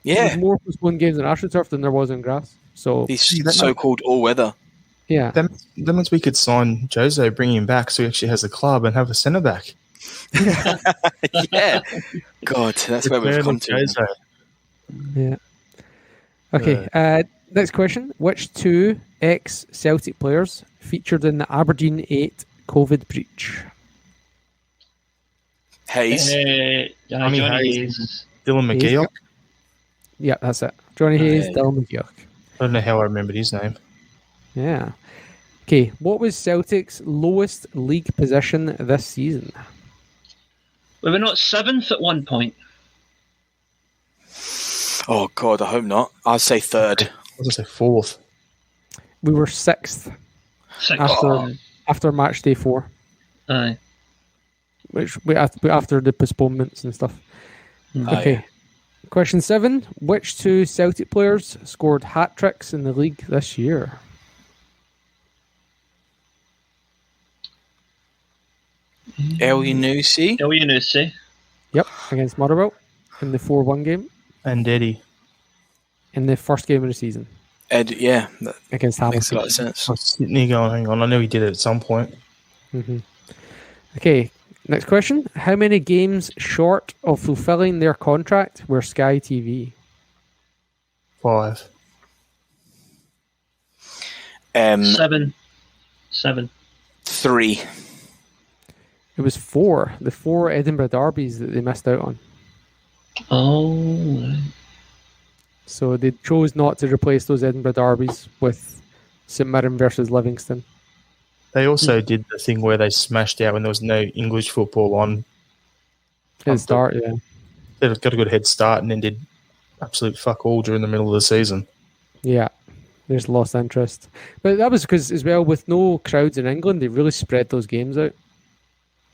There's more postponed games on AstroTurf than there was on grass. So these so-called all-weather. Yeah, that means we could sign Jose, bring him back, so he actually has a club and have a centre back. Yeah, God, that's where we've come to. Yeah. Okay. Next question: which two ex-Celtic players featured in the Aberdeen 8 COVID breach? Hayes. Johnny Hayes. Dylan McGeoch. Yeah, that's it. Johnny Hayes, Dylan McGeoch. I don't know how I remembered his name. Yeah. Okay, what was Celtic's lowest league position this season? We were not 7th at one point. Oh, God, I hope not. I'd say 3rd. I was going to say 4th. We were 6th. After match day 4. Aye. Which after the postponements and stuff. Okay. Yeah. Question 7. Which two Celtic players scored hat-tricks in the league this year? El Yunusi. Yep, against Motherwell in the 4-1 game. And Eddie. In the first game of the season. Against Hamilton. Makes a lot of sense. I was sitting there going, hang on, I know he did it at some point. Mm-hmm. Okay, next question. How many games short of fulfilling their contract were Sky TV? 5. 7. 3. It was 4. The 4 Edinburgh derbies that they missed out on. Oh. So they chose not to replace those Edinburgh derbies with St Mirren versus Livingston. They also did the thing where they smashed out when there was no English football on. Head start, yeah. They got a good head start and then did absolute fuck all during the middle of the season. Yeah, there's lost interest. But that was because, as well, with no crowds in England, they really spread those games out.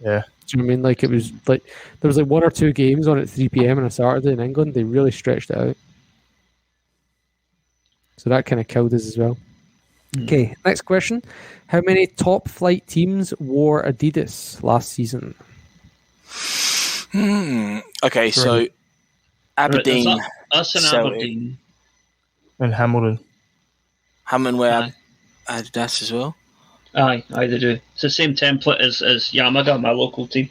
Yeah. Do you know what I mean? Like, it was like, there was like 1 or 2 games on at 3 p.m. on a Saturday in England. They really stretched it out. So that kind of killed us as well. Okay, next question. How many top flight teams wore Adidas last season? Okay, so Aberdeen. Right, us and Celtic. Aberdeen. And Hamilton. Hamilton wear Adidas as well? Aye, they do. It's the same template as Yamaga, my local team.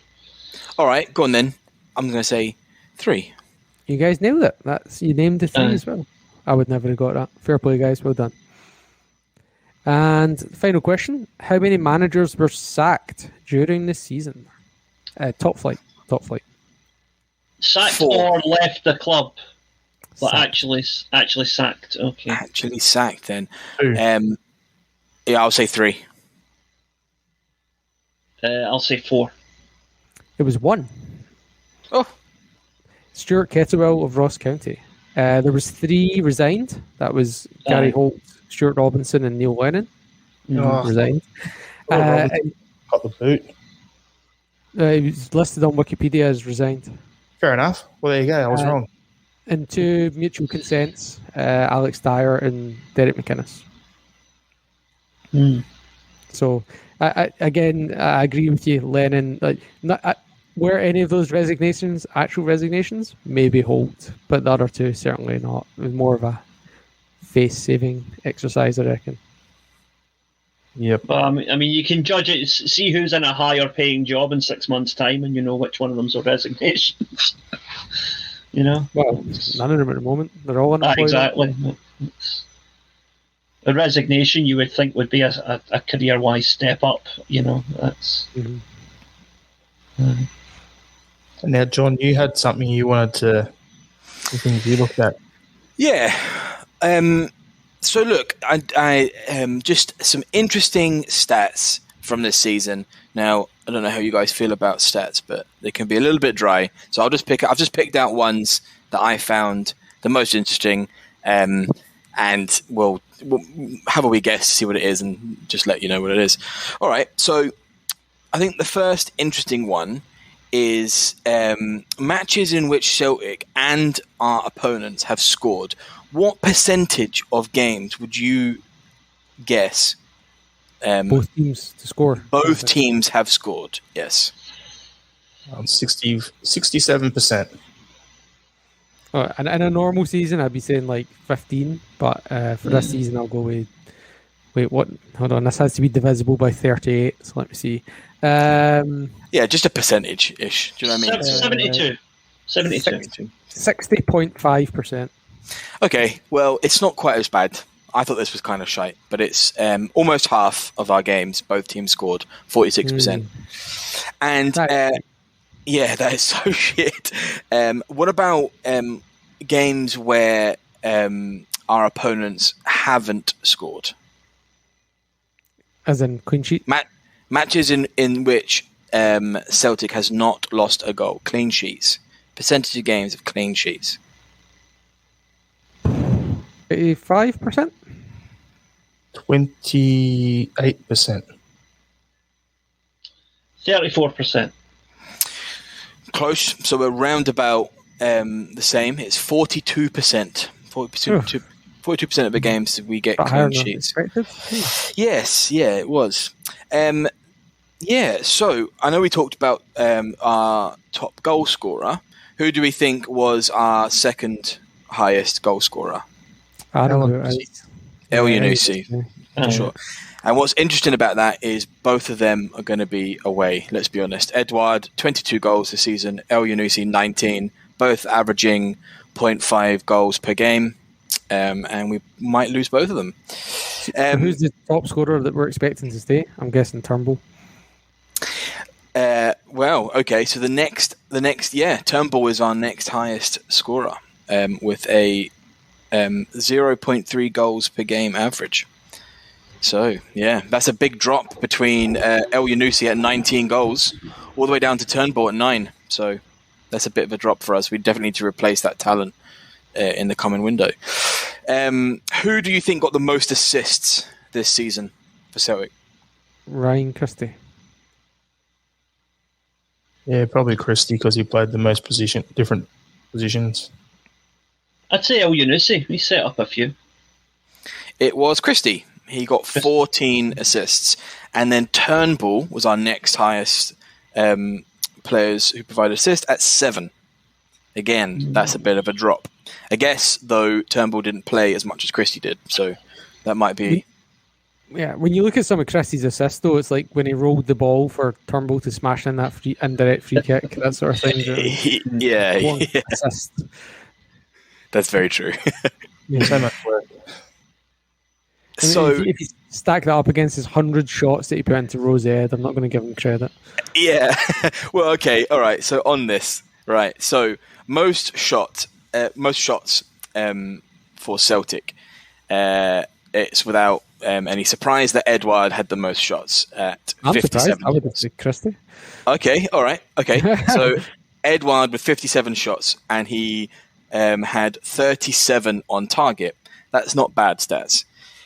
All right, go on then. I'm going to say 3. You guys nailed it. You named the 3 as well. I would never have got that. Fair play, guys. Well done. And final question: how many managers were sacked during this season? Top flight. Sacked 4. or left the club, but Sacked. actually sacked. Okay. Actually sacked then. 2. Yeah, I'll say 3. I'll say 4. It was 1. Oh. Stuart Kettlewell of Ross County. There was 3 resigned. That was Gary Holt, Stuart Robinson, and Neil Lennon. Resigned. Got the boot. He was listed on Wikipedia as resigned. Fair enough. Well, there you go. I was wrong. And 2 mutual consents, Alex Dyer and Derek McInnes. So, I agree with you, Lennon. Were any of those resignations actual resignations? Maybe Holt, but the other 2 certainly not. It was more of a face-saving exercise, I reckon. Yep. But I mean, you can judge it, see who's in a higher-paying job in 6 months' time, and you know which one of them's a resignation. Well, none of them at the moment. They're all unemployed. Exactly. A resignation you would think would be a career-wise step up. That's. Mm-hmm. Now, John, you had something you wanted to. Things you looked at. Yeah. So look, I just some interesting stats from this season. Now, I don't know how you guys feel about stats, but they can be a little bit dry. So I've just picked out ones that I found the most interesting, and we'll have a wee guess to see what it is, and just let you know what it is. All right. So I think the first interesting one is matches in which Celtic and our opponents have scored. What percentage of games would you guess? Both teams to score. Both teams have scored, yes. 67%. In a normal season, I'd be saying like 15, but for this season, I'll go with... Wait, what? Hold on, this has to be divisible by 38, so let me see. Yeah, just a percentage-ish. Do you know what I mean? 72. 60.5%. Okay, well, it's not quite as bad. I thought this was kind of shite, but it's almost half of our games, both teams scored, 46%. And, yeah, that is so shit. What about games where our opponents haven't scored? As in clean sheet? Matches in which Celtic has not lost a goal. Clean sheets. Percentage of games of clean sheets. 85%? 28%. 34%. Close. So we're round about the same. It's 42%. 42% of the games we get clean sheets. Yes, yeah, it was. Yeah, so I know we talked about our top goal scorer. Who do we think was our second highest goal scorer? I don't know. El Yunusi, for sure. And what's interesting about that is both of them are going to be away, let's be honest. Edouard, 22 goals this season. El Yunusi, 19. Both averaging 0.5 goals per game. And we might lose both of them. Who's the top scorer that we're expecting to stay? I'm guessing Turnbull. Well, okay. So the next, Turnbull is our next highest scorer with a 0.3 goals per game average. So yeah, that's a big drop between El Yunusi at 19 goals, all the way down to Turnbull at 9. So that's a bit of a drop for us. We definitely need to replace that talent in the coming window. Who do you think got the most assists this season for Celtic? Ryan Christie. Yeah, probably Christie because he played the most different positions. I'd say El Yunusi. He set up a few. It was Christie. He got 14 assists. And then Turnbull was our next highest players who provided assists at 7. Again, that's a bit of a drop. I guess, though, Turnbull didn't play as much as Christie did. So that might be when you look at some of Christie's assists, though, it's like when he rolled the ball for Turnbull to smash in that indirect free kick, that sort of thing. Yeah. Assist. That's very true. So much work. I mean, if you stack that up against his 100 shots that he put into Rose Ed, I'm not going to give him credit. Yeah. Well, okay. All right. So on this, right. So most shots for Celtic, it's without any surprise that Edouard had the most shots at 57. Surprised. I would have said Christie. Okay. All right. Okay. So Edouard with 57 shots, and he had 37 on target. That's not bad stats.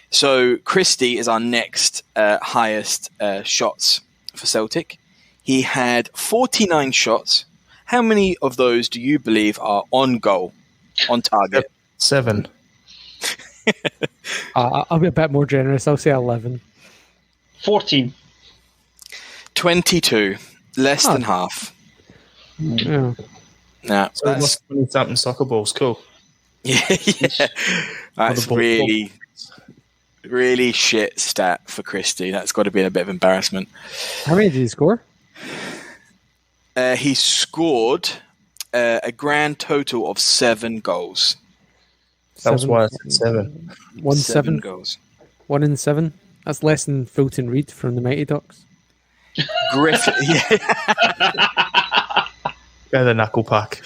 So Christie is our next highest shots for Celtic. He had 49 shots. How many of those do you believe are on goal, on target? 7. I'll be a bit more generous. I'll say 11. 14. 22. Less than half. Yeah. Nah, So that's 20-something soccer balls. Cool. Yeah. That's really, really shit stat for Christie. That's got to be a bit of embarrassment. How many did he score? He scored a grand total of 7 goals. That was why I said 7. 7 goals. 1 in 7. That's less than Fulton Reed from the Mighty Ducks. Griffith, Go the knuckle puck.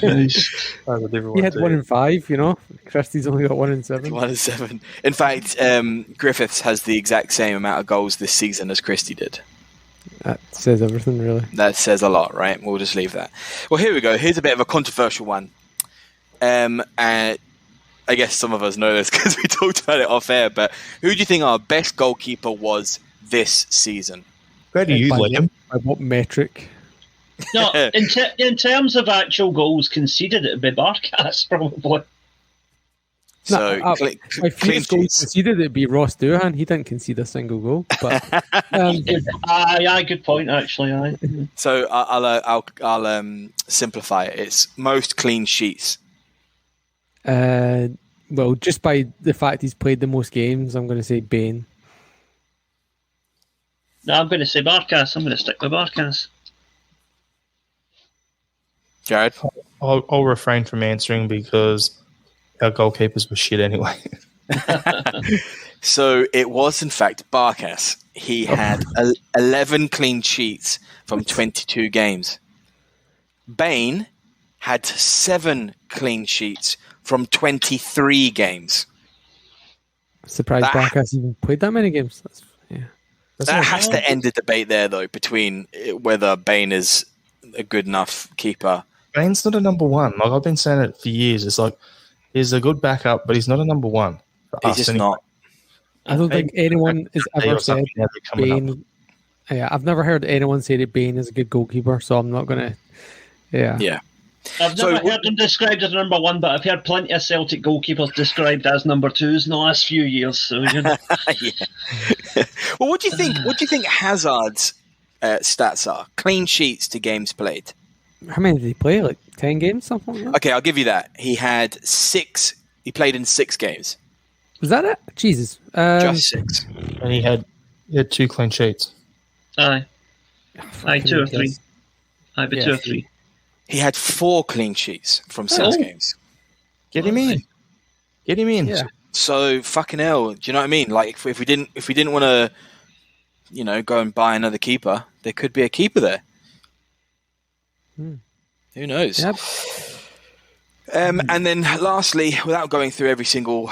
He had 1 in 5, you know. Christie's only got 1 in 7. 1 in 7. In fact, Griffiths has the exact same amount of goals this season as Christie did. That says everything, really. That says a lot, right? We'll just leave that. Well, here we go. Here's a bit of a controversial one. And I guess some of us know this because we talked about it off air, but who do you think our best goalkeeper was this season? Where do you, Liam? By what metric? No, in terms of actual goals conceded, it would be Barkas, probably. So, my fewest goals conceded, it'd be Ross Doohan. He didn't concede a single goal. But good point, actually. Aye. So I'll simplify it. It's most clean sheets. Well, just by the fact he's played the most games, I'm going to say Bain. No, I'm going to say Barkas. I'm going to stick with Barkas. Jarrod? I'll refrain from answering because our goalkeepers were shit anyway. So it was, in fact, Barkas. He had 11 clean sheets from 22 games. Bain had 7 clean sheets from 23 games. Surprised Barkas even played that many games. That has to end the debate there, though, between whether Bain is a good enough keeper. Bain's not a number 1. Like I've been saying it for years. It's like he's a good backup, but he's not a number 1. He's just not. I don't think anyone has ever said Bain. Yeah, I've never heard anyone say that Bain is a good goalkeeper, so I'm not going to. Yeah. I've never heard him described as number 1, but I've heard plenty of Celtic goalkeepers described as number 2s in the last few years. So, you know. Well, what do you think? What do you think Hazard's stats are? Clean sheets to games played. How many did he play? Like 10 games, something like that? Okay, I'll give you that. He had 6. He played in 6 games. Was that it? Jesus. Just 6. And he had 2 clean sheets. Aye, 2 or 3. Aye, but 2 or 3. He had 4 clean sheets from 6 games. Get him in. Get him in. Yeah. So fucking hell. Do you know what I mean? Like if we didn't want to, go and buy another keeper, there could be a keeper there. Who knows? Yep. And then lastly, without going through every single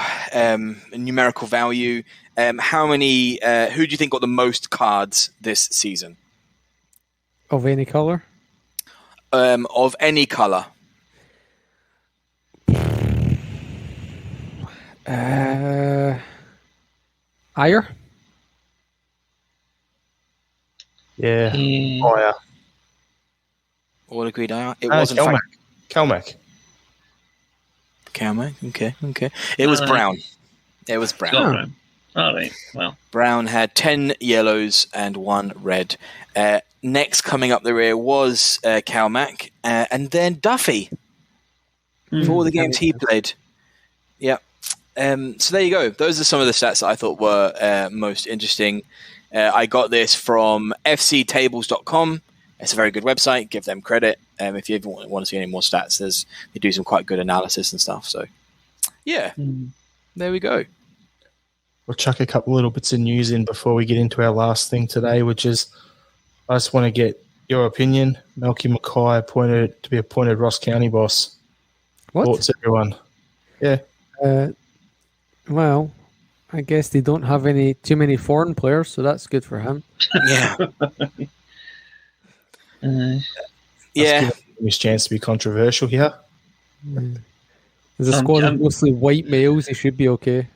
numerical value, how many? Who do you think got the most cards this season? Of any colour? Of any colour. Ayer? Yeah. Oh, yeah. All agreed Ayer? It wasn't Kelmac. Okay. It was Brown. It was Brown. All right. Well, Brown had 10 yellows and 1 red. Next coming up the rear was Kelmac, and then Duffy for all the games he played. Yeah. So there you go. Those are some of the stats that I thought were most interesting. I got this from fctables.com. It's a very good website. Give them credit. If you ever want to see any more stats, they do some quite good analysis and stuff. So, yeah, there we go. We'll chuck a couple little bits of news in before we get into our last thing today, which is I just want to get your opinion. Malky Mackay appointed Ross County boss. What? Thoughts, everyone? Yeah. Well, I guess they don't have too many foreign players, so that's good for him. Yeah. Yeah. His chance to be controversial here. There's a squad of mostly white males. He should be okay.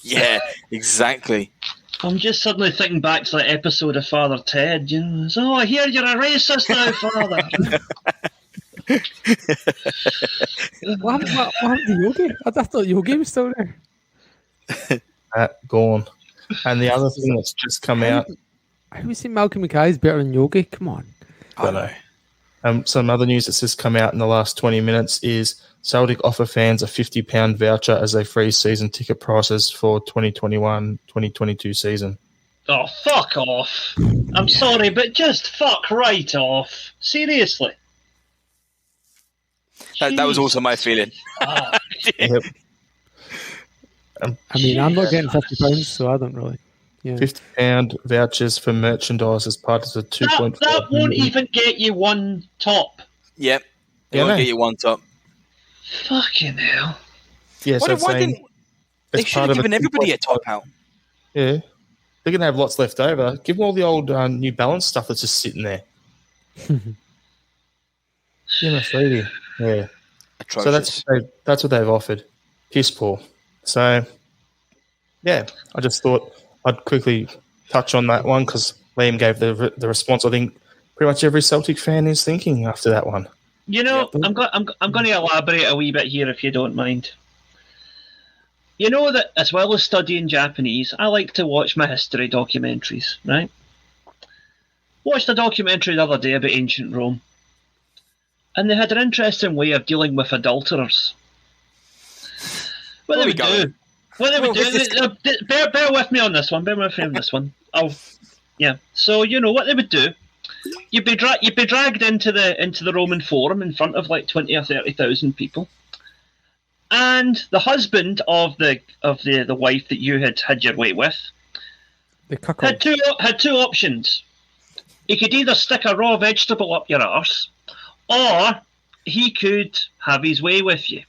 Yeah, exactly. I'm just suddenly thinking back to that episode of Father Ted. You know, oh, I hear you're a racist now, Father. What happened to Yogi? I thought Yogi was still there. Gone. And the other thing that's just come out. How we say Malcolm Mackay is better than Yogi? Come on. I know. Some other news that's just come out in the last 20 minutes is Celtic offer fans a £50 voucher as they freeze season ticket prices for 2021-2022 season. Oh, fuck off. I'm sorry, but just fuck right off. Seriously. That was also my feeling. Yep. I mean, I'm not getting £50, so I don't really. Yeah. £50 vouchers for merchandise as part of the 2.5. That won't even get you one top. Yep. It won't get you one top. Fucking hell. Yeah, so they should have given everybody a top out. Yeah. They're going to have lots left over. Give them all the old New Balance stuff that's just sitting there. Yeah. Atrocious. So that's what they've offered. Piss poor. So, yeah, I just thought I'd quickly touch on that one because Liam gave the response. I think pretty much every Celtic fan is thinking after that one. You know, I'm going to elaborate a wee bit here if you don't mind. You know that as well as studying Japanese, I like to watch my history documentaries, right? Watched a documentary the other day about ancient Rome. And they had an interesting way of dealing with adulterers. What they would do. Bear with me on this one. So you know what they would do. You'd be dragged into the Roman Forum in front of like 20 or 30,000 people, and the husband of the wife that you had your way with had two options. He could either stick a raw vegetable up your arse, or he could have his way with you.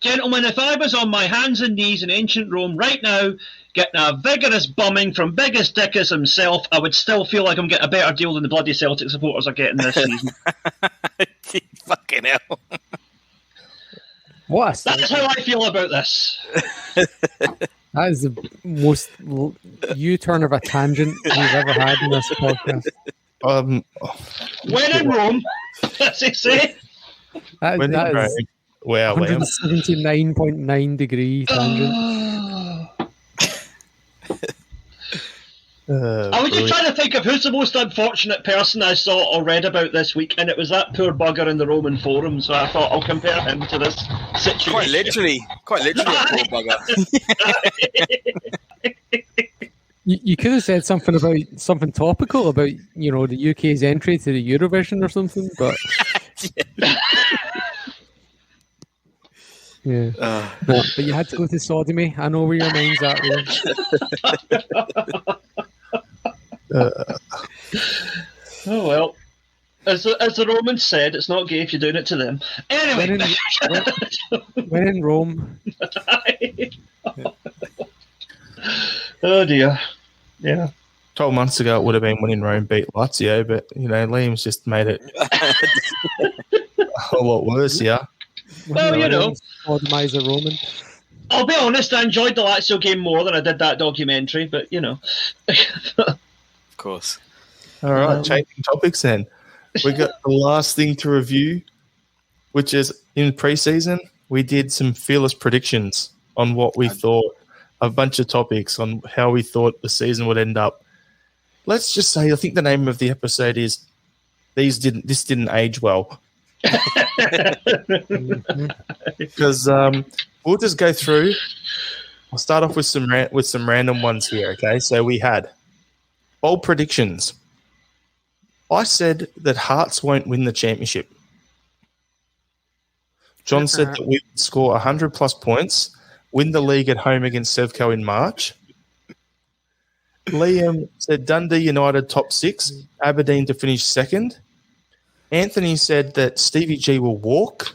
Gentlemen, if I was on my hands and knees in ancient Rome right now, getting a vigorous bumming from Biggest Dick as himself, I would still feel like I'm getting a better deal than the bloody Celtic supporters are getting this season. Fucking hell. That's how I feel about this. That is the most U-turn of a tangent we've ever had in this podcast. When in Rome, as they say. That is wow, 179.9 degree tangent. I was just trying to think of who's the most unfortunate person I saw or read about this week, and it was that poor bugger in the Roman Forum, so I thought I'll compare him to this situation. Quite literally a poor bugger. You could have said something topical about, you know, the UK's entry to the Eurovision or something, but yeah. But you had to go to sodomy. I know where your mind's at, Liam. Oh well, as the Romans said, it's not gay if you're doing it to them. Anyway, when in Rome. Oh dear, yeah. 12 months ago, it would have been when in Rome beat Lazio, but you know, Liam's just made it a whole lot worse. Yeah. Well, you know, sodomize a Roman. I'll be honest, I enjoyed the Lazio game more than I did that documentary, but you know. Of course. All right, changing topics then. We got the last thing to review, which is in pre-season, we did some fearless predictions on what we thought, a bunch of topics on how we thought the season would end up. Let's just say, I think the name of the episode is This Didn't Age Well. Because we'll just go through. I'll start off with some random ones here. Okay, so we had bold predictions. I said that Hearts won't win the championship. John said that we would score 100 plus points, win the league at home against Sevco in March. Liam said Dundee United top 6, Aberdeen to finish second. Anthony said that Stevie G will walk.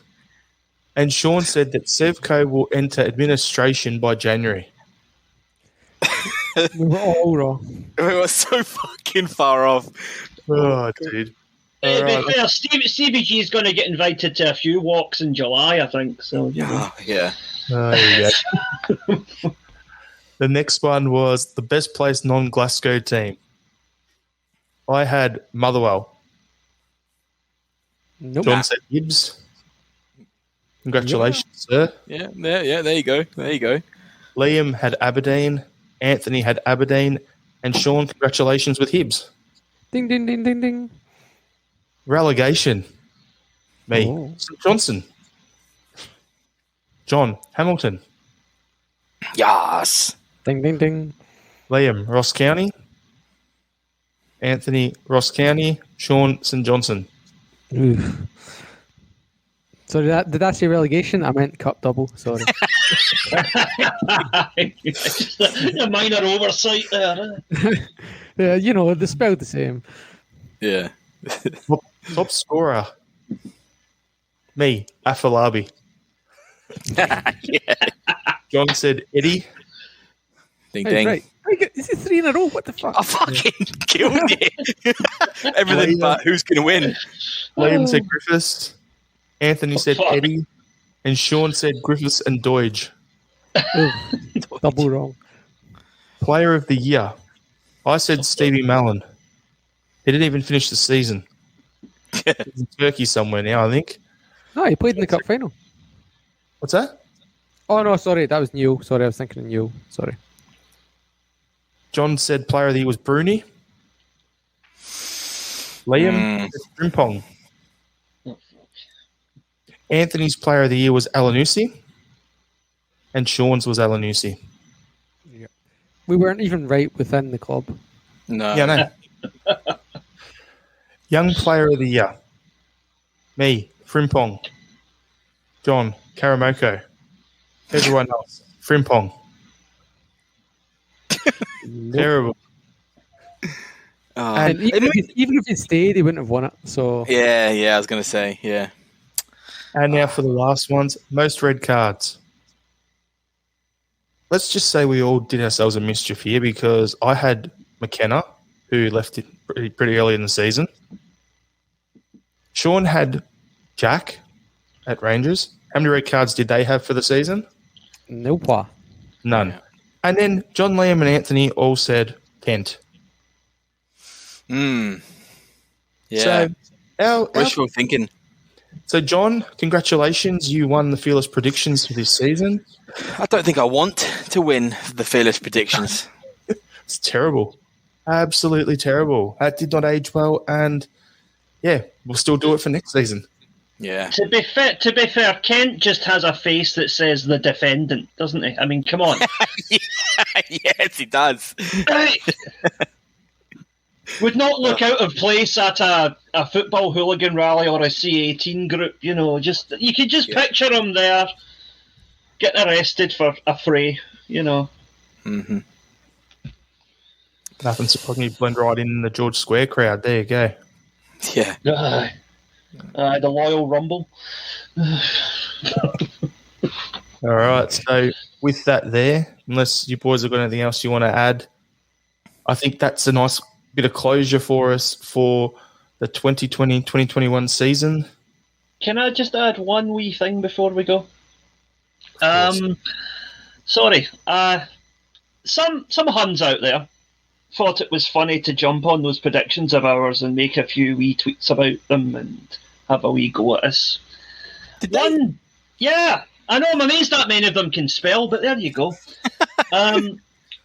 And Sean said that Sevco will enter administration by January. We were all wrong. We were so fucking far off. Oh, dude. To be fair, Stevie G is going to get invited to a few walks in July, I think. So Yeah. There you go. The next one was the best placed non-Glasgow team. I had Motherwell. Nope. John said Gibbs. Congratulations, sir. Yeah, there you go. Liam had Aberdeen. Anthony had Aberdeen. And Sean, congratulations with Hibs. Ding, ding, ding, ding, ding. Relegation. Me. Oh. St. Johnson. John, Hamilton. Yes. Ding, ding, ding. Liam, Ross County. Anthony, Ross County. Sean, St. Johnson. Oof. So did I say relegation? I meant cup double. Sorry. Just a minor oversight there. Yeah, they're spelled the same. Yeah. Top scorer. Me, Afalabi. Yeah. John said Eddie. Ding Hey, ding. right. Is it 3 in a row? What the fuck? I fucking killed you. Everything but who's going to win. Liam said Griffiths. Anthony said fuck. Eddie. And Sean said Griffiths and Doige. Double wrong. Player of the year. I said Stevie Mallon. He didn't even finish the season. He's in Turkey somewhere now, I think. No, he played in the cup final. What's that? Oh, no, sorry. That was Newell. Sorry, I was thinking of Newell. Sorry. John said player of the year was Bruni. Liam said Frimpong. Anthony's player of the year was Alanusi. And Sean's was Alanusi. We weren't even right within the club. No. Yeah, no. Young player of the year. Me, Frimpong. John, Karamoko. Everyone else, Frimpong. Terrible. And even if he stayed, he wouldn't have won it. So Yeah, I was going to say, yeah. And now for the last ones, most red cards. Let's just say we all did ourselves a mischief here because I had McKenna, who left it pretty early in the season. Sean had Jack at Rangers. How many red cards did they have for the season? nope. None. And then John, Liam, and Anthony all said Kent. Yeah. So Wishful thinking. So, John, congratulations. You won the Fearless Predictions for this season. I don't think I want to win the Fearless Predictions. It's terrible. Absolutely terrible. That did not age well. And, yeah, we'll still do it for next season. Yeah. To be fair, Kent just has a face that says the defendant, doesn't he? I mean, come on. Yes, he does. Would not look out of place at a football hooligan rally or a C18 group, just you could just picture him there getting arrested for a fray, Mm-hmm. Nothing surprising. You blend right in the George Square crowd. There you go. Yeah. The Loyal Rumble. All right. So, with that there, unless you boys have got anything else you want to add, I think that's a nice bit of closure for us for the 2020-2021 season. Can I just add one wee thing before we go? Sorry. Some Huns out there thought it was funny to jump on those predictions of ours and make a few wee tweets about them and have a wee go at us. Did they? Yeah, I know I'm amazed that many of them can spell, but there you go.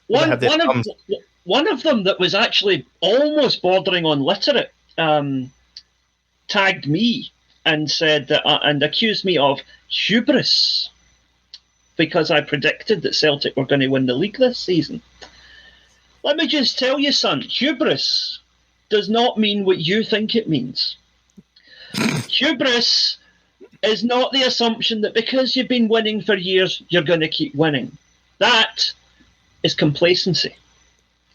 One of them that was actually almost bordering on literate tagged me and said that and accused me of hubris because I predicted that Celtic were going to win the league this season. Let me just tell you, son, hubris does not mean what you think it means. Hubris is not the assumption that because you've been winning for years, you're going to keep winning. That is complacency,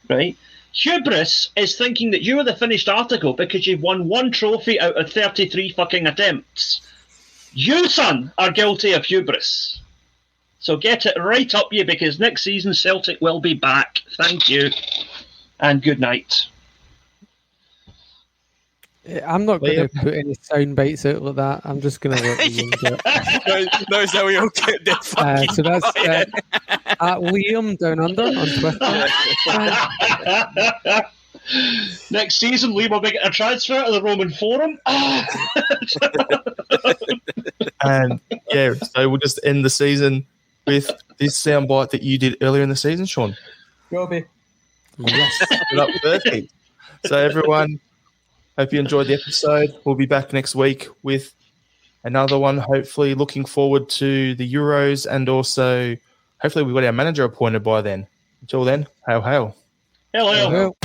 right? Hubris is thinking that you are the finished article because you've won one trophy out of 33 fucking attempts. You, son, are guilty of hubris. So get it right up you, because next season Celtic will be back. Thank you. And good night. I'm not going to put any sound bites out like that. I'm just going to let Liam do it. No, so we all get their fucking so that's at Liam Down Under on Twitter. Next season, Liam will be getting a transfer to the Roman Forum. And yeah, so we'll just end the season with this soundbite that you did earlier in the season, Sean. Robbie. Yes. Perfect. So everyone, hope you enjoyed the episode. We'll be back next week with another one, hopefully looking forward to the Euros, and also hopefully we've got our manager appointed by then. Until then, hail, hail. Hello. Hello.